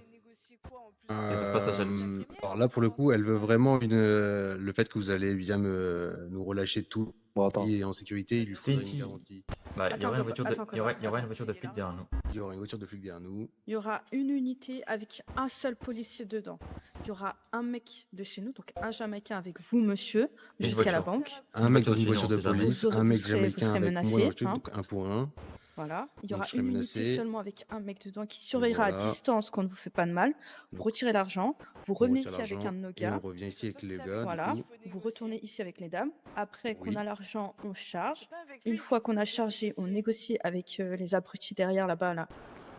I: Alors là, pour le coup, elle veut vraiment le fait que vous allez bien nous relâcher tout et en sécurité, il lui faudrait une garantie.
M: Bah, il y aura une voiture de flic derrière nous.
I: Il y aura une voiture de flic derrière nous.
K: Il y aura une unité avec un seul policier dedans. Il y aura un mec de chez nous, donc un Jamaïcain avec vous, monsieur, jusqu'à la banque.
I: Un mec dans une voiture de police, un mec Jamaïcain avec moi dans la voiture,
K: hein.
I: donc 1 pour 1.
K: Voilà, il y
I: Donc,
K: aura
I: je serai
K: une
I: menacé.
K: unité seulement avec un mec dedans qui surveillera
I: Voilà.
K: à distance qu'on ne vous fait pas de mal. Vous retirez l'argent, vous
I: On
K: revenez
I: retire
K: ici avec
I: l'argent
K: un de nos
I: et
K: gars.
I: on revient ici avec les gars.
K: Voilà,
I: Du coup.
K: vous retournez ici avec les dames. Après qu'on
I: Oui.
K: a l'argent, on charge. Une fois qu'on a chargé, on négocie avec les abrutis derrière là-bas là,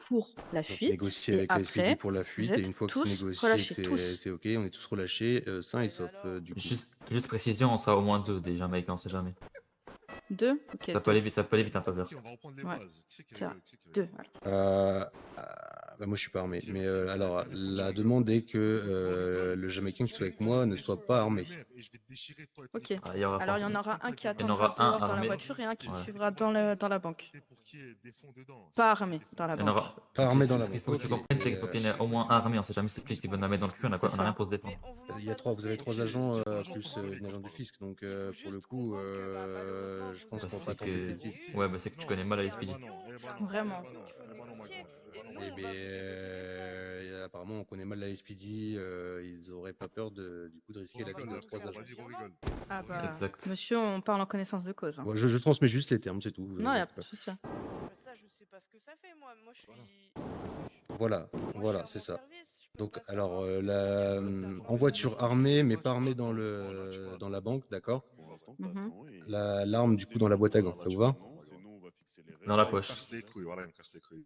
K: pour la fuite.
I: Négocier
K: Et
I: avec les
K: après,
I: SPD pour la
K: vous
I: fuite et
K: êtes
I: une fois que
K: tous
I: c'est négocié,
K: relâchés,
I: que
K: tous.
I: c'est ok, on est tous relâchés, sains et saufs du coup.
M: Juste précision, on sera au moins 2 des Jamaïcains, on sait jamais.
K: 2? Ok.
M: Ça peut aller vite, un taser.
K: Ouais. C'est ça. 2 alors.
I: Bah, moi je suis pas armé, mais alors la demande est que le Jamaïcain qui soit avec moi ne soit pas armé.
K: Ok.
M: Ah, il y aura
K: Alors il y en
M: forcément-
K: aura un qui
M: Il y en
K: attendra
M: aura un
K: dehors dans la
M: armé.
K: voiture et un qui
M: Ouais.
K: suivra dans la banque. Pas armé dans la
M: Il y en
K: banque.
M: aura...
I: Pas armé dans la
M: Ce qu'il faut que tu
I: banque,
M: comprennes, c'est qu'il faut qu'il y en ait au moins un armé, on sait jamais si c'est qui veut nous mettre dans le cul, on a
K: C'est
M: rien
K: ça.
M: pour se défendre.
I: Il y a vous avez 3 agents plus une agent du fisc, donc pour le coup, je pense qu'on va pas
M: C'est
I: tenter
M: que...
I: petit.
M: Ouais, bah c'est que tu connais mal la SPD.
K: Vraiment.
I: Eh bien, apparemment, on connaît mal la SPD, ils auraient pas peur du coup de risquer la vie de 3 agents.
K: Ah bah,
M: Exact.
K: monsieur, on parle en connaissance de cause. hein.
I: Bon, je transmets juste les termes, c'est tout.
K: Non, il n'y a pas de souci.
N: Ça, je sais pas ce que ça fait, moi. Moi, je suis.
I: Voilà, c'est ça. Donc, alors, en voiture armée, mais pas armée dans la banque, d'accord.
K: Mhm.
I: L'arme, du coup, dans la boîte à gants, ça vous va?
M: Dans la poche.
F: Casse les couilles, voilà, il me casse les couilles.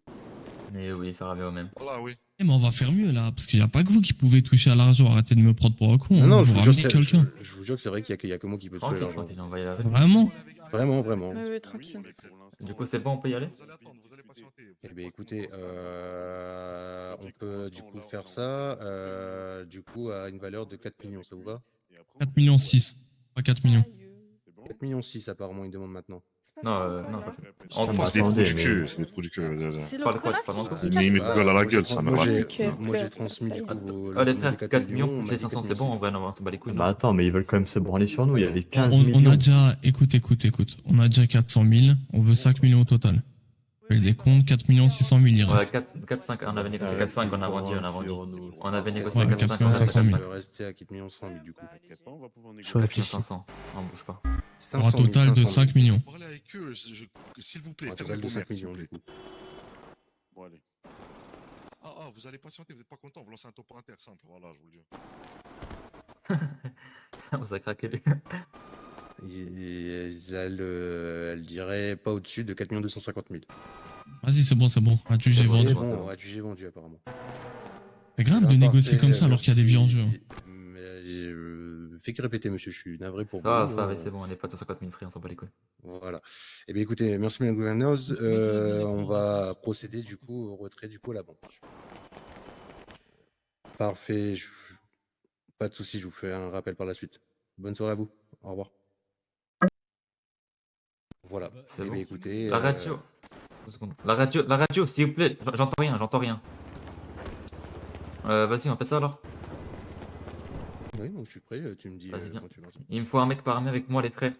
M: Mais oui, ça revient au même.
F: Voilà, oui.
G: Eh, mais on va faire mieux là, parce qu'il n'y a pas que vous qui pouvez toucher à l'argent. Arrêtez de me prendre pour un con.
I: Non,
G: Vous
I: je vous
G: ramenez
I: jure,
G: quelqu'un.
I: je vous jure que c'est vrai qu'il y a que moi qui peux toucher
M: Tranquille,
I: l'argent.
M: tranquille, on va y aller.
G: Vraiment?
I: Vraiment.
K: Oui, oui, tranquille.
M: Du coup, c'est bon, on peut y aller?
I: Eh bien, écoutez, on peut du coup faire ça, du coup, à une valeur de 4 millions, ça vous va?
G: 4 millions 6, pas 4 millions.
I: 4 millions 6, apparemment, ils demandent maintenant.
M: Non,
F: On passe des trous du cul, c'est des trous du cul.
K: C'est
M: Pas
K: le
M: le quoi,
K: connasse
M: tu parles
K: qui-
M: encore?
F: Mais il me gueule à la gueule, ça me
I: Moi,
F: rappelle.
I: j'ai transmis du coup
M: Ah, les frères,
I: les
M: 4 millions,
I: on
M: plus
I: m'a
M: les
I: dit
M: 500,
I: 4
M: c'est bon, en
I: millions.
M: vrai, non, c'est pas les couilles.
H: Bah attends, mais ils veulent quand même se branler sur nous, il y avait 15
G: On
H: millions.
G: a déjà. Écoute. On a déjà 400 000. On veut 5 millions au total. Je fais les comptes, 4 millions 600 000, il
M: Ouais,
G: reste.
M: 4-5, on avait négocié 4-5, on a vendu. On avait négocié
G: Ouais,
M: 4-5,
G: 4 millions 500 000.
I: On peut rester à 4 millions 100 000 du coup.
H: Je réfléchis.
M: 500, on bouge pas.
G: Pour un total de 5 millions.
F: Parlez avec eux, s'il vous plaît.
I: Un total de 5 millions du coup.
O: Bon, allez.
F: Ah, vous allez patienter, vous n'êtes pas content, vous lancez un top inter simple, voilà, je vous le dis.
M: On s'est craqué.
I: Elle dirait pas au-dessus de 4 250 000.
G: Vas-y, c'est bon. Adjugé vendu.
I: Bon, adjugé vendu apparemment.
G: C'est grave de négocier comme ça alors qu'il y a des vies en jeu.
I: Fait que répéter, monsieur, je suis navré pour vous.
M: Ah, frère, c'est bon, on est pas de 150 000 frais, on s'en bat les couilles.
I: Voilà. Eh bien, écoutez, merci, madame la gouverneuse.
G: Vas-y,
I: On va procéder du coup au retrait du coup à la banque. Parfait. Pas de souci, je vous fais un rappel par la suite. Bonne soirée à vous. Au revoir. Voilà.
M: C'est
I: Eh
M: bon.
I: bien, écoutez.
M: La radio. 2 secondes. La radio, s'il vous plaît. J'entends rien. Vas-y, on fait ça alors.
I: Oui, donc je suis prêt. Tu me dis
M: Vas-y, viens.
I: quand tu veux.
M: Il me faut un mec par armée avec moi, les frères.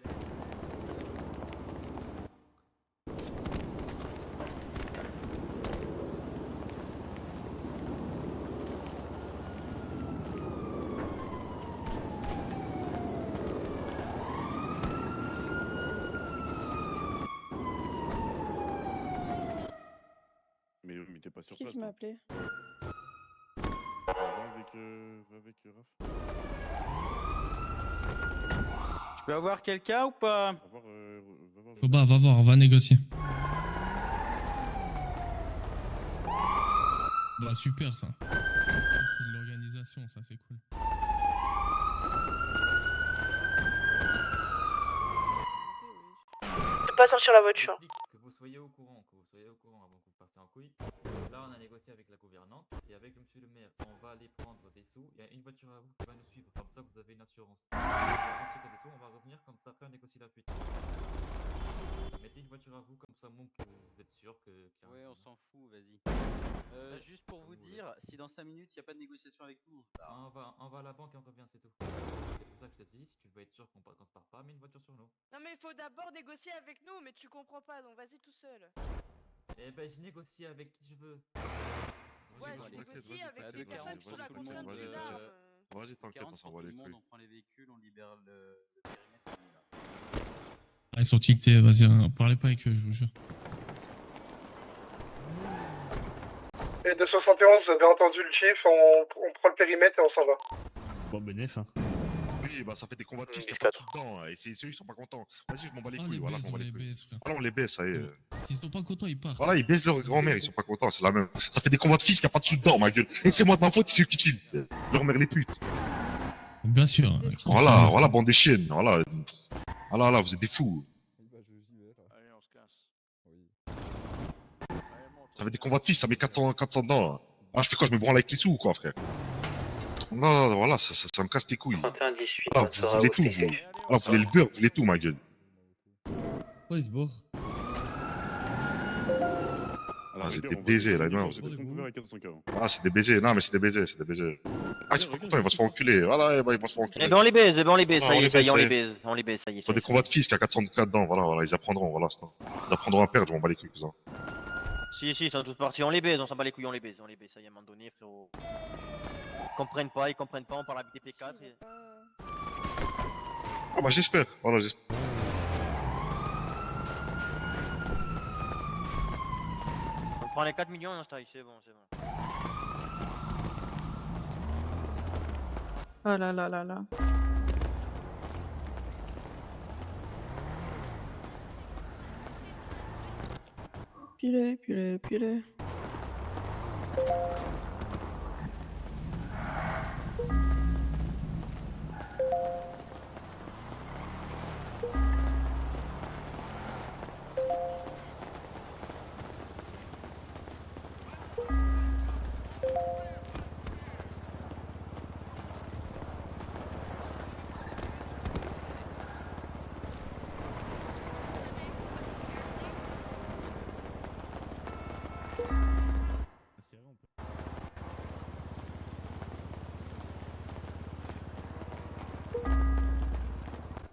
O: Mais oui, mais t'es pas sur
Q: Qui
O: place.
Q: m'a
O: toi.
Q: appelé?
O: Va avec Raph.
R: Je peux avoir quelqu'un ou pas?
G: Koba, va voir, on va négocier. Bah super ça. C'est de l'organisation, ça c'est cool.
N: De pas sortir la voiture.
M: Que vous soyez au courant avant que vous partiez en couille. Là, on a négocié avec la gouvernante et avec le monsieur le maire. On va aller prendre des sous. Il y a une voiture à vous qui va nous suivre. Comme ça, vous avez une assurance. On va retirer des sous, on va revenir. Comme ça, après, on négocie la fuite. Mettez une voiture à vous, comme ça, mon pour vous êtes sûr que.
R: Ouais, on s'en fout, vas-y. Juste pour vous dire, si dans 5 minutes il n'y a pas de négociation avec nous,
M: On va à la banque et on revient, c'est tout. C'est pour ça que je t'ai dit, si tu veux être sûr qu'on se part pas, mets une voiture sur nous.
S: Non mais il faut d'abord négocier avec nous, mais tu comprends pas, donc vas-y tout seul.
M: Eh ben, je négocie avec qui je veux.
S: Ouais, tu négocies avec les personnes qui sont la contrainte
F: vas-y,
S: d'une arme.
F: Vas-y, t'inquiète, on s'en va les couilles.
R: on prend les véhicules, on libère le périmètre, on y va.
G: Ah, ils sont tictés, vas-y, parlez pas avec eux, je vous jure.
A: Et de 71, vous avez entendu le chief, on prend le périmètre et on s'en va.
H: Bon, bénéf, hein.
F: Oui, bah ça fait des combats de fils, il y a pas de sous dedans. Et c'est ceux qui sont pas contents. Vas-y, je m'en bats les couilles. Voilà, je m'en bats les couilles. Voilà, on les baisse, ça y est.
G: S'ils sont pas contents, ils partent.
F: Voilà, ils baissent leur grand-mère, ils sont pas contents, c'est la même. Ça fait des combats de fils, il y a pas de sous dedans, ma gueule. Et c'est moi de ma faute, c'est eux qui tuent. Leur mère les putes.
G: Bien sûr.
F: Voilà, bande de chiennes. Voilà, là, vous êtes des fous.
O: Allez, on se casse.
F: Ça fait des combats de fils, ça met 400 dedans. Ah, je fais quoi, je me branle avec les sous ou quoi, frère? Non, voilà, ça me casse les couilles.
D: 31-18,
F: Voilà, vous voulez tout, vous. Voilà, vous voulez le beurre, vous voulez tout, ma gueule.
H: Ouais, il se barre.
F: Ah, c'est des baisers, là, non. Ah, c'est des baisers, non, mais c'est des baisers. Ah, ils sont pas contents, ils vont se faire enculer. Voilà, ils vont se faire enculer.
L: Eh ben on les baise, ça y est, ça y est, on les
F: baise.
L: baise, on les baise, ça y est.
F: Sur des combats de fils, qu'il y a 404 dedans, voilà, ils apprendront, voilà, c'est ça. Ils apprendront à perdre, on va les couilles, cousin.
L: Si, ils sont tous partis, on les baise, on s'en bat les couilles, on les baise, ça y est, à un moment donné, frérot. Ils comprennent pas, on parle avec des P4 et...
F: Ah, bah, j'espère, voilà, j'espère.
L: On prend les 4 millions et on se taille, c'est bon.
K: Oh là là là là. Pile.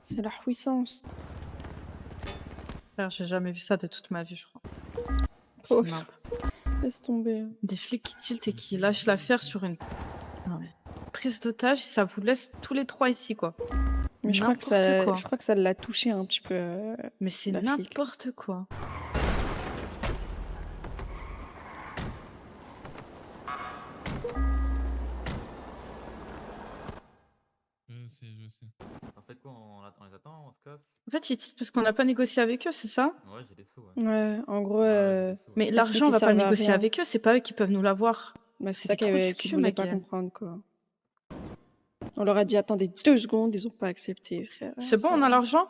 K: C'est la puissance. Frère, j'ai jamais vu ça de toute ma vie, je crois. C'est
Q: Oh,
K: nimp.
Q: laisse tomber.
K: Des flics qui tiltent et qui lâchent l'affaire sur une non, mais... prise d'otage, ça vous laisse tous les trois ici, quoi.
Q: Mais je crois que ça l'a touché un petit peu.
K: Mais c'est
Q: la flic.
K: n'importe quoi.
G: je sais.
M: On fait quoi? On les attend, on se casse?
K: En fait, ils disent parce qu'on n'a pas négocié avec eux, c'est ça?
M: Ouais, j'ai des sous, ouais.
Q: Ouais, en gros,
K: Mais
Q: les
K: l'argent, on
Q: flics,
K: va
Q: ils
K: pas
Q: servent à
K: négocier
Q: rien.
K: avec eux, c'est pas eux qui peuvent nous l'avoir.
Q: Bah, c'est
K: C'est
Q: ça
K: des trous du
Q: qu'ils
K: cul,
Q: voulaient pas
K: Maguire.
Q: comprendre, quoi. On leur a dit attendez 2 secondes, ils ont pas accepté, frère.
K: C'est bon,
Q: ça
K: on
Q: va.
K: a l'argent?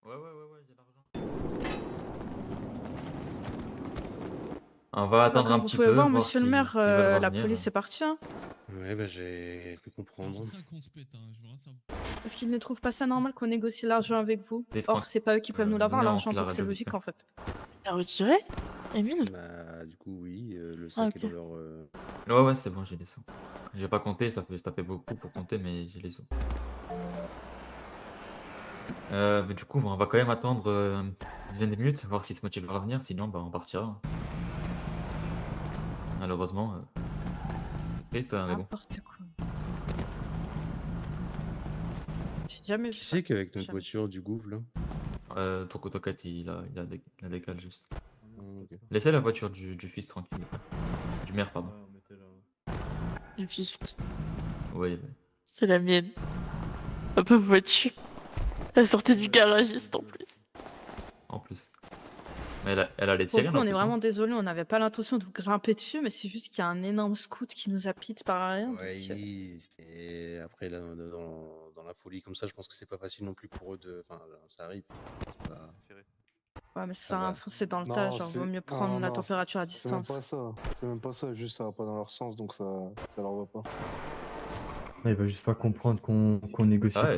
M: Ouais, j'ai l'argent. On va attendre un
K: Comme vous
M: petit
K: pouvez
M: peu,
K: voir,
M: voir
K: monsieur le
M: s'ils
K: maire,
M: veulent
K: la
M: revenir.
K: police est partie. Hein.
I: Ouais, bah j'ai pu comprendre.
G: C'est ça qu'on se pète, hein, je veux rien savoir.
K: Est-ce qu'ils ne trouvent pas ça normal qu'on négocie l'argent avec vous?
M: Des
K: Or,
M: trente-
K: c'est pas eux qui peuvent nous l'avoir,
M: non,
K: l'argent,
M: Clara,
K: donc c'est
M: de-
K: logique en fait.
N: T'as retiré, Emile?
I: Bah, du coup, oui, le sac
N: ok.
I: est dans leur.
M: Ouais, c'est bon, j'ai les sous. J'ai pas compté, ça fait beaucoup pour compter, mais j'ai les sous. Mais du coup, on va quand même attendre une dizaine de minutes, voir si ce motif va revenir, sinon bah, on partira. Malheureusement, c'est triste, hein, mais bon.
K: N'importe quoi. J'ai jamais vu
I: Qui
K: ça.
I: c'est qu'avec notre
K: Jamais.
I: voiture du gouffre là?
M: Tocotocat, il a décalé juste.
I: Ok.
M: Laissez la voiture du fils tranquille. Du maire, pardon.
N: Du fisc.
M: Oui,
N: C'est la mienne. Un peu voiture. Elle sortait du garagiste en plus.
M: en plus. Mais elle a les
K: Pour le
M: sirènes
K: coup,
M: en
K: on est
M: plus, non?
K: vraiment désolé, on n'avait pas l'intention de vous grimper dessus, mais c'est juste qu'il y a un énorme scout qui nous a pite par arrière. donc,
I: Oui, et après là, dans la folie comme ça, je pense que c'est pas facile non plus pour eux de. Enfin, ça arrive. C'est pas.
K: Ouais, mais ça sert à rien de foncer dans le tas,
C: Non,
K: genre,
C: c'est-
K: vaut mieux
C: non,
K: prendre la
C: non,
K: température à
C: c'est même
K: distance.
C: pas ça. C'est même pas ça, juste ça va pas dans leur sens, donc ça leur va pas.
T: Il va juste pas comprendre qu'on négocie
M: Ah,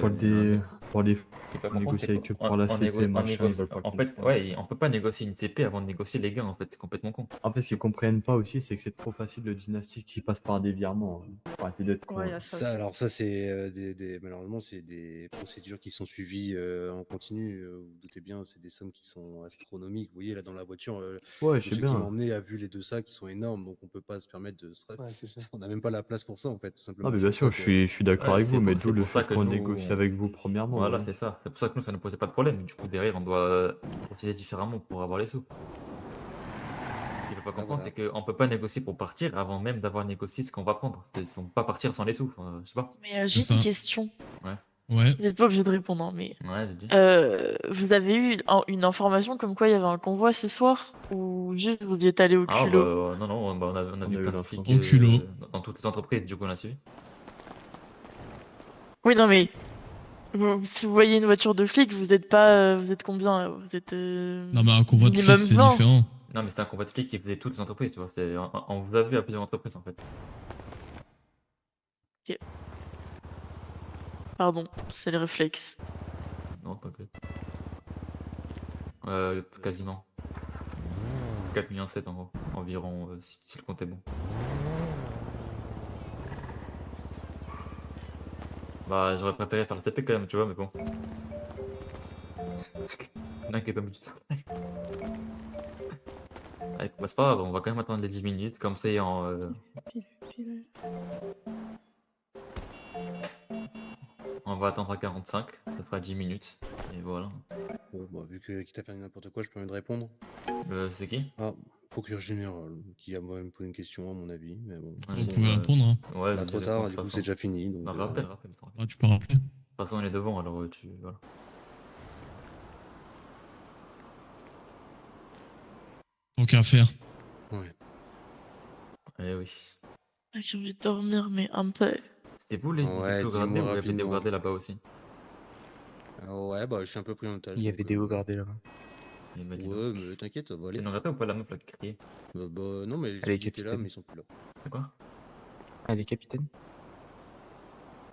T: pour les.
M: Ce qu'il peut
T: On
M: comprendre,
T: négocie
M: c'est
T: avec eux
M: qu'on
T: pour la
M: on
T: CP,
M: négo- on
T: machin, ils
M: négocie.
T: veulent pas
M: En fait,
T: comprendre.
M: ouais, on peut pas négocier une CP avant de négocier les gains, en fait, c'est complètement con.
T: En fait, ce qu'ils comprennent pas aussi, c'est que c'est trop facile le dynastique qui passe par des virements. Faut arrêter d'être con.
K: Ouais, il y a ça
I: Ça,
K: aussi.
I: alors ça, c'est malheureusement, c'est des procédures qui sont suivies en continu. Vous vous doutez bien, c'est des sommes qui sont astronomiques. Vous voyez, là, dans la voiture,
T: Ouais, je sais
I: monsieur qui
T: bien.
I: m'a emmené a vu les 2 sacs qui sont énormes, donc on peut pas se permettre de.
C: Ouais, c'est ça.
I: On n'a même pas la place pour ça, en fait, tout simplement.
T: Non, mais
I: C'est
T: bien
I: pour
T: sûr,
I: ça
T: je suis d'accord avec vous, mais
M: C'est
T: d'où le
M: pour ça
T: fait
M: que
T: qu'on
M: nous,
T: négocie avec vous premièrement.
M: Voilà,
T: ouais.
M: c'est ça. C'est pour ça que nous, ça ne posait pas de problème. Du coup, derrière, on doit cotiser différemment pour avoir les sous. Ce qu'il ne faut pas comprendre,
I: voilà.
M: c'est qu'on ne peut pas négocier pour partir avant même d'avoir négocié ce qu'on va prendre. On ne peut pas partir sans les sous. Enfin, je sais pas.
N: Mais j'ai une question.
M: Ouais.
G: Ouais.
N: Vous n'êtes pas obligé de répondre, hein, mais.
M: Ouais, j'ai dit.
N: Vous avez eu une information comme quoi il y avait un convoi ce soir? Ou juste vous y êtes allé au
M: Ah,
N: culot?
M: bah, non, on a vu plein de flics
G: Au culot.
M: dans toutes les entreprises, du coup, on a suivi.
N: Oui, non, mais. Si vous voyez une voiture de flic, vous êtes pas. Vous êtes combien là? Vous êtes.
G: Non, mais un convoi de
N: minimum
G: flics, c'est
N: 20.
G: différent.
M: Non, mais c'est un convoi de flics qui faisait toutes les entreprises, tu vois. On vous a vu à plusieurs entreprises, en fait.
N: Ok. Pardon, c'est le réflexe.
M: Non, t'inquiète. Quasiment. 4,7 millions en gros, environ, si le compte est bon. Bah, j'aurais préféré faire le CP quand même, tu vois, mais bon. L'un qui est tombé du travail. Allez, bah, c'est pas grave, on va quand même attendre les 10 minutes, comme c'est en... On va attendre à 45, ça fera 10 minutes, et voilà.
I: Bon, bah, vu que quitte à faire n'importe quoi, je peux même répondre.
M: C'est qui?
I: Ah, procureur général, qui a moi-même posé une question, à mon avis, mais bon.
G: Vous pouvez répondre, hein.
M: Ouais,
I: Bah,
M: vas-y,
I: trop
M: réponds,
I: tard,
M: de
I: du
M: toute
I: coup,
M: façon.
I: c'est déjà fini. Donc,
M: Bah, rappelle.
G: Ah, tu peux rappeler.
M: De toute façon, on est devant, alors tu... Voilà.
G: Tant qu'à faire.
I: Ouais.
M: Eh oui.
N: Ah, j'ai envie de dormir, mais un peu.
M: C'était vous les
I: Ouais,
M: plus gradés ou
I: dis-moi
M: il y avait des
I: rapidement.
M: hauts gradés là-bas aussi?
I: Ouais, bah, je suis un peu pris en otage.
U: Il y avait
I: donc,
U: des hauts gardés là-bas.
M: Il m'a dit
I: Ouais,
M: donc.
I: mais t'inquiète, ça va aller.
M: Ils l'ont gratté ou pas la meuf là qui criait?
I: Bah, non, mais
U: Elle est
I: ils étaient là,
U: capitaine.
I: mais ils sont plus là.
M: C'est quoi?
U: Elle est capitaine.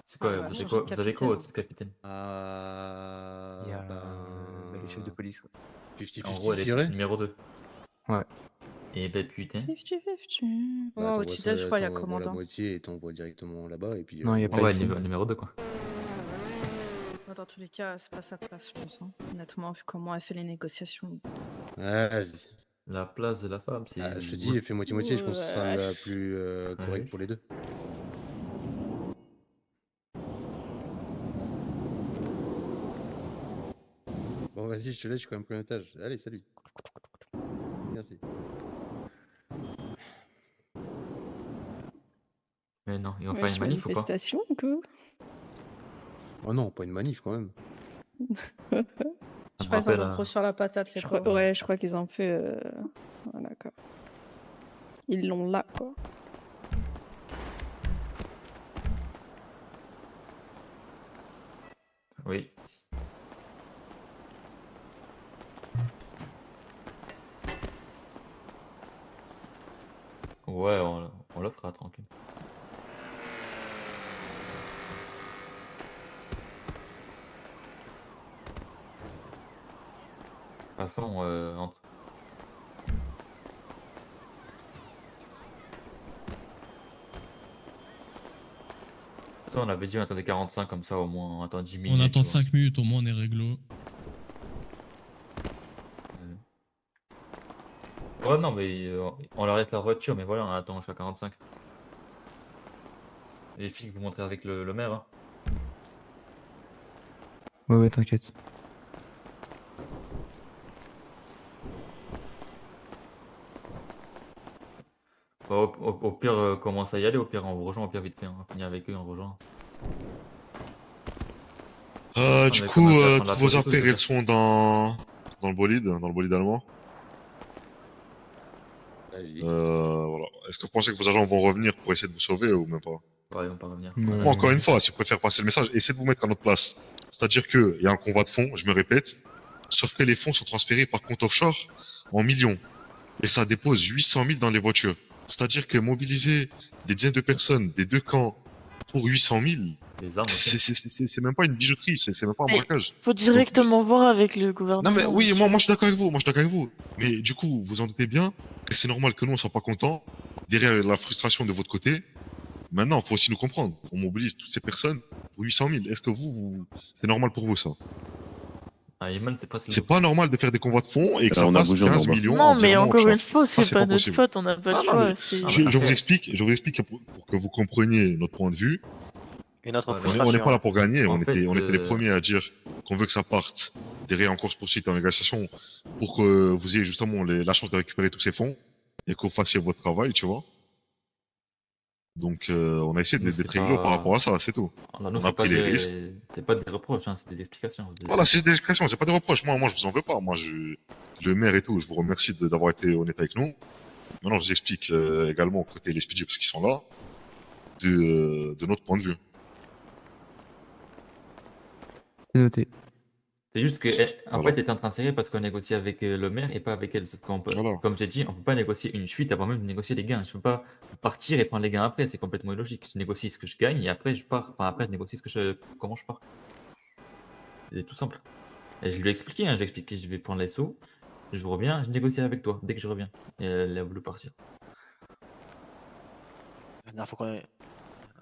M: C'est quoi?
K: Ah, bah,
M: Vous avez
K: changer
M: quoi?
K: de
M: Vous avez quoi
K: capitaine.
M: au-dessus de capitaine?
U: Il y a le chef de police. Ouais.
I: 50-50,
M: En gros, elle
I: je
M: est
I: dirais.
M: numéro 2.
U: Ouais.
M: Et bah putain.
K: 50-50.
I: Bah,
K: Ouais,
I: t'envoies
K: au-dessus d'elle, je crois, il y a
I: la
K: commandant.
I: moitié et t'envoies directement là-bas, et puis...
U: Non, il y a pas
M: Ouais,
U: ici.
M: numéro 2 quoi.
K: Dans tous les cas, c'est pas sa place, je pense. Hein. Honnêtement, vu comment elle fait les négociations.
I: Ouais, vas-y.
M: La place de la femme, c'est...
I: Ah, je te dis, fais moitié-moitié, je pense que ce sera
K: Ouais.
I: plus correct
M: oui.
I: pour les deux. Bon, vas-y, je te laisse, je suis quand même pris en otage. Allez, salut. Merci.
M: Mais non, ils vont
Q: Ouais,
M: faire
Q: je
M: une
Q: suis
M: manif ou pas?
Q: manifestation, quoi.
I: Oh non, pas une manif quand même.
K: Je crois qu'ils en ont gros sur la patate, les pauvres.
Q: Ouais, je crois qu'ils ont fait. Ouais, d'accord. Ils l'ont là, quoi.
M: Oui. Ouais, on le fera tranquille. De toute façon, entre. Toi, on avait dit on attendait 45 comme ça au moins, on attend 10 minutes.
G: On attend
M: tu vois.
G: 5 minutes, au moins on est réglo.
M: Ouais, non, mais on leur laisse la voiture, mais voilà, on attend jusqu'à 45. Les filles que vous montrez avec le maire. Hein.
U: Ouais, t'inquiète.
M: Bah, au pire, commence à y aller, au pire, on vous rejoint, au pire, vite fait, on va finir avec eux, on rejoint.
F: Du
M: mais
F: coup,
M: commencez à prendre
F: toutes
M: la
F: vos
M: pause et tout,
F: affaires,
M: c'est
F: elles sont dans le bolide allemand. Voilà. Est-ce que vous pensez que vos agents vont revenir pour essayer de vous sauver ou même pas?
M: Ouais, ils vont pas revenir.
F: Moi, encore une fois, si vous préférez passer le message, essayez de vous mettre à notre place. C'est-à-dire qu'il y a un convoi de fonds, je me répète, sauf que les fonds sont transférés par compte offshore en millions. Et ça dépose 800 000 dans les voitures. C'est-à-dire que mobiliser des dizaines de personnes des deux camps pour 800 000, c'est même pas une bijouterie, c'est même pas un
N: Mais
F: braquage.
N: faut directement voir avec le gouvernement.
F: Non mais oui,
N: monsieur.
F: moi je suis d'accord avec vous, Mais du coup, vous en doutez bien que c'est normal que nous on soit pas contents derrière la frustration de votre côté. Maintenant, il faut aussi nous comprendre. On mobilise toutes ces personnes pour 800 000. Est-ce que c'est normal pour vous ça?
M: Ah, Iman, c'est pas
F: C'est pas normal de faire des convois de fonds et que ça
E: on a
F: fasse
E: bougé, on
F: 15
E: en bas.
F: millions
N: Non,
F: en
N: mais
F: virement
N: encore
F: offshore.
N: une fois,
F: Ça,
N: c'est pas notre
F: possible.
N: faute, on n'a pas
F: Ah
N: de
F: non,
N: choix.
F: mais
N: c'est-
F: je vous explique pour que vous compreniez notre point de vue.
L: Et notre
F: On n'est
L: frustration.
F: pas là pour gagner,
M: En
F: on
M: fait,
F: était les premiers à dire qu'on veut que ça parte derrière en course poursuite en négociation pour que vous ayez justement la chance de récupérer tous ces fonds et que vous fassiez votre travail, tu vois. Donc on a essayé
M: Nous,
F: d'être
M: c'est
F: réglo
M: pas-
F: par rapport à ça, c'est tout.
M: Alors, nous,
F: On a
M: c'est pas
F: pris les
M: des-
F: risques.
M: C'est pas des reproches, hein, c'est des explications.
F: Voilà, c'est des explications, c'est pas des reproches. Moi, je vous en veux pas. Le maire et tout, je vous remercie d'avoir été honnête avec nous. Maintenant, je vous explique également côté les speedy parce qu'ils sont là, de notre point de vue.
U: C'est noté.
M: C'est juste que, en
F: Voilà.
M: fait, t'étais en train de serrer parce qu'on négocie avec le maire et pas avec elle. Sauf qu'on peut,
F: Voilà.
M: comme j'ai dit, on peut pas négocier une fuite avant même de négocier les gains. Je peux pas partir et prendre les gains après, c'est complètement illogique. Je négocie ce que je gagne et après je pars. Enfin, après je négocie comment je pars. C'est tout simple. Et je lui ai expliqué, hein, j'ai expliqué, je vais prendre les sous, je reviens, je négocie avec toi dès que je reviens. Et elle a voulu partir.
L: Maintenant, faut qu'on. Non,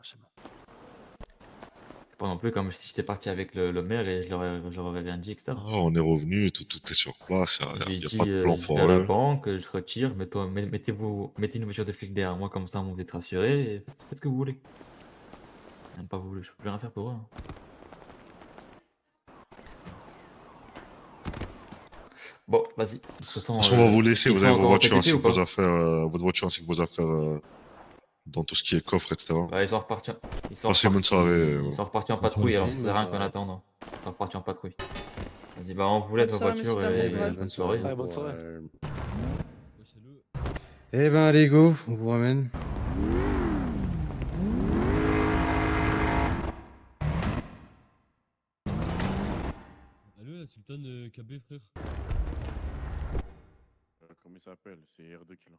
L: c'est bon.
M: C'est pas non plus comme si j'étais parti avec le maire et je leur aurais rien dit, etc.
F: Ah, on est revenu, tout est sur place, il
M: J'ai
F: n'y a
M: dit,
F: pas de plan
M: je vais à la
F: forêt.
M: banque, je retire, mettez une voiture de flic derrière moi, comme ça vous êtes rassurés, et faites ce que vous voulez. Ils n'ont pas voulu, je peux plus rien faire pour eux. Hein. Bon, vas-y. De toute façon,
F: on va vous laisser,
M: ils
F: vous
M: sont
F: avez vos
M: encore
F: voitures
M: TTC
F: ainsi
M: ou
F: que vos
M: pas
F: affaires, votre voiture ainsi que vos affaires dans tout ce qui est coffre, etc.
M: Ils sont repartis.
F: Passez une bonne soirée.
M: Ils sont repartis en patrouille, alors ça sert à rien qu'en attendant. Ils sont repartis en patrouille. Vas-y, bah on vous laisse vos
K: Bonne soirée,
M: voitures
K: monsieur
M: et
K: Labrève.
M: bonne soirée.
I: Ouais, bonne soirée. Eh ben, allez, go, on vous ramène.
H: Allô, la sultane KB, frère?
O: Comment il s'appelle? C'est R2 qui l'a.